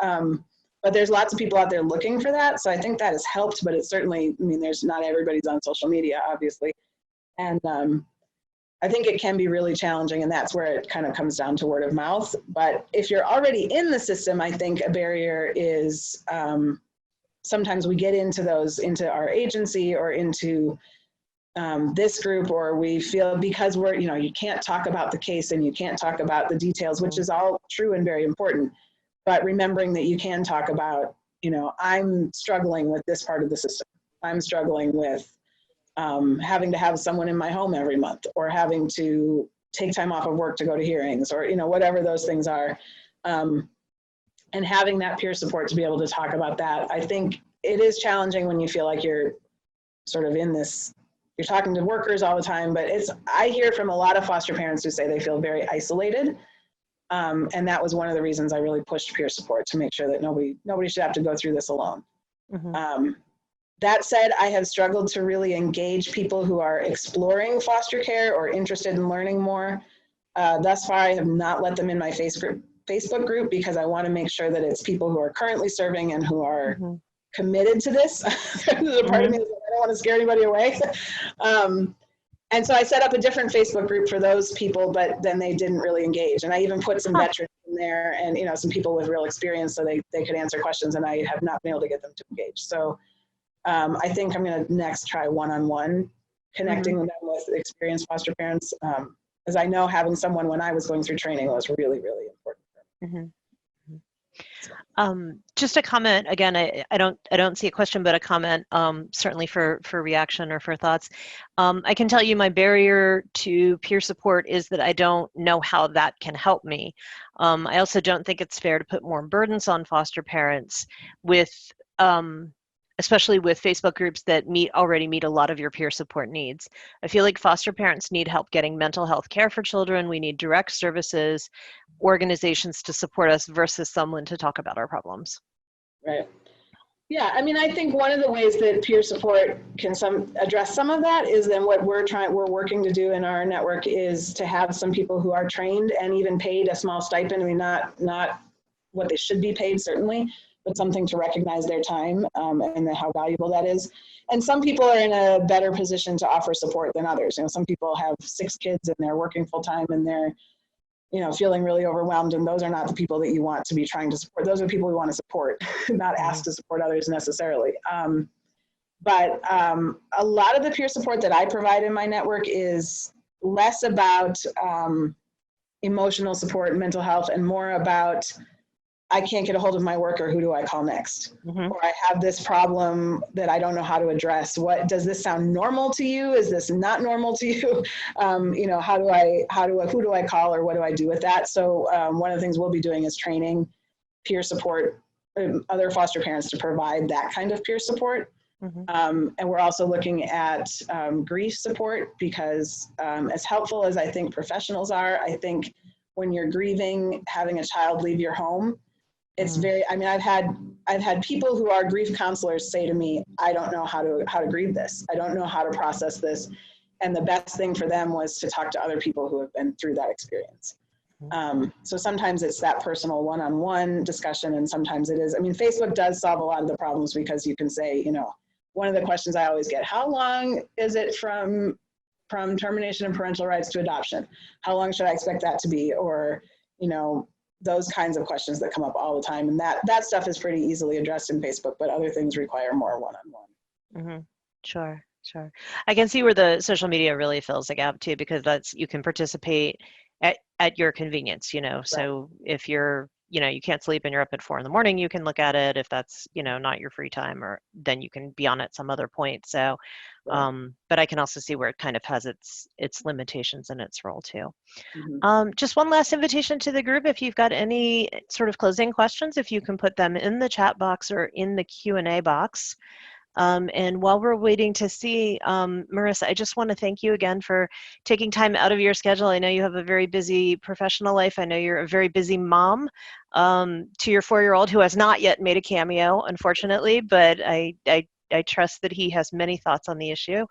But there's lots of people out there looking for that, so I think that has helped, but it's certainly, I mean, not everybody's on social media, obviously, and I think it can be really challenging, and that's where it kind of comes down to word of mouth. But if you're already in the system, I think a barrier is sometimes we get into our agency or into this group, or we feel because you can't talk about the case and you can't talk about the details, which is all true and very important. But remembering that you can talk about, I'm struggling with this part of the system. I'm struggling with having to have someone in my home every month, or having to take time off of work to go to hearings, or whatever those things are, and having that peer support to be able to talk about that. I think it is challenging when you feel like you're sort of in this, you're talking to workers all the time, but I hear from a lot of foster parents who say they feel very isolated, and that was one of the reasons I really pushed peer support, to make sure that nobody should have to go through this alone. Mm-hmm. That said, I have struggled to really engage people who are exploring foster care or interested in learning more. Thus far, I have not let them in my Facebook group, because I want to make sure that it's people who are currently serving and who are committed to this. There's a part of me that I don't want to scare anybody away. And so I set up a different Facebook group for those people, but then they didn't really engage. And I even put some veterans in there and, you know, some people with real experience so they could answer questions, and I have not been able to get them to engage. So I think I'm going to next try one-on-one connecting them with experienced foster parents, as I know having someone when I was going through training was really, really important for me. Just a comment again. I don't see a question, but a comment. Certainly for reaction or for thoughts. I can tell you my barrier to peer support is that I don't know how that can help me. I also don't think it's fair to put more burdens on foster parents with. Especially with Facebook groups that already meet a lot of your peer support needs. I feel like foster parents need help getting mental health care for children. We need direct services, organizations to support us versus someone to talk about our problems. Right. Yeah, I mean, I think one of the ways that peer support can address some of that is then what we're working to do in our network is to have some people who are trained and even paid a small stipend. I mean, not what they should be paid, certainly, but something to recognize their time and how valuable that is. And some people are in a better position to offer support than others. You know, some people have 6 kids and they're working full time and they're, you know, feeling really overwhelmed, and those are not the people that you want to be trying to support. Those are the people we want to support, not asked to support others necessarily. But a lot of the peer support that I provide in my network is less about emotional support and mental health and more about I can't get a hold of my worker, who do I call next? Or I have this problem that I don't know how to address. Does this sound normal to you? Is this not normal to you? You know, who do I call, or what do I do with that? So one of the things we'll be doing is training peer support, other foster parents to provide that kind of peer support. And we're also looking at grief support, because as helpful as I think professionals are, I think when you're grieving, having a child leave your home, it's very, I mean, I've had people who are grief counselors say to me, I don't know how to grieve this. I don't know how to process this. And the best thing for them was to talk to other people who have been through that experience. So sometimes it's that personal one-on-one discussion, and sometimes it is, I mean, Facebook does solve a lot of the problems, because you can say, you know, one of the questions I always get, how long is it from termination of parental rights to adoption? How long should I expect that to be? Or, you know, those kinds of questions that come up all the time. And that stuff is pretty easily addressed in Facebook, but other things require more one-on-one. Sure. I can see where the social media really fills a gap too, because you can participate at your convenience, you know. Right. So if you're, you know, you can't sleep and you're up at 4 a.m, you can look at it. If that's, you know, not your free time, or then you can be on at some other point. So, but I can also see where it kind of has its limitations in its role too. Just one last invitation to the group. If you've got any sort of closing questions, if you can put them in the chat box or in the Q&A box. And while we're waiting to see, Marissa, I just want to thank you again for taking time out of your schedule. I know you have a very busy professional life. I know you're a very busy mom to your 4-year-old who has not yet made a cameo, unfortunately, but I trust that he has many thoughts on the issue.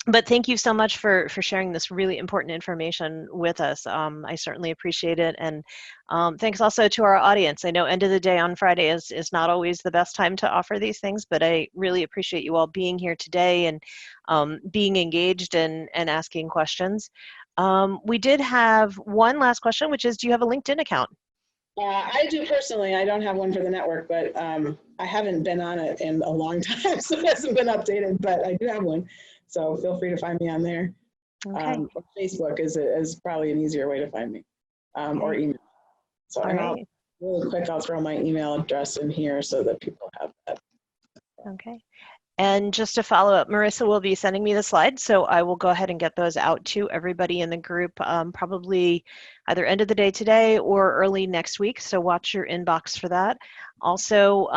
But thank you so much for sharing this really important information with us. I certainly appreciate it. And thanks also to our audience. I know end of the day on Friday is not always the best time to offer these things, but I really appreciate you all being here today and being engaged and asking questions. We did have one last question, which is, do you have a LinkedIn account? I do personally. I don't have one for the network, but I haven't been on it in a long time, so it hasn't been updated, but I do have one. So feel free to find me on there. Okay. Facebook is probably an easier way to find me, or email. So really quick, I'll throw my email address in here so that people have that. Okay. And just to follow up, Marissa will be sending me the slides, so I will go ahead and get those out to everybody in the group, probably either end of the day today or early next week, so watch your inbox for that. Also,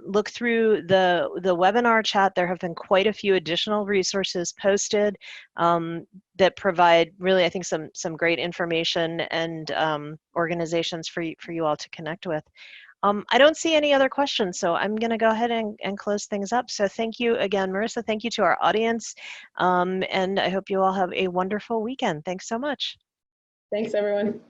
look through the webinar chat. There have been quite a few additional resources posted that provide really, I think, some great information and organizations for you all to connect with. I don't see any other questions, so I'm going to go ahead and close things up. So thank you again, Marissa. Thank you to our audience, and I hope you all have a wonderful weekend. Thanks so much. Thanks, everyone.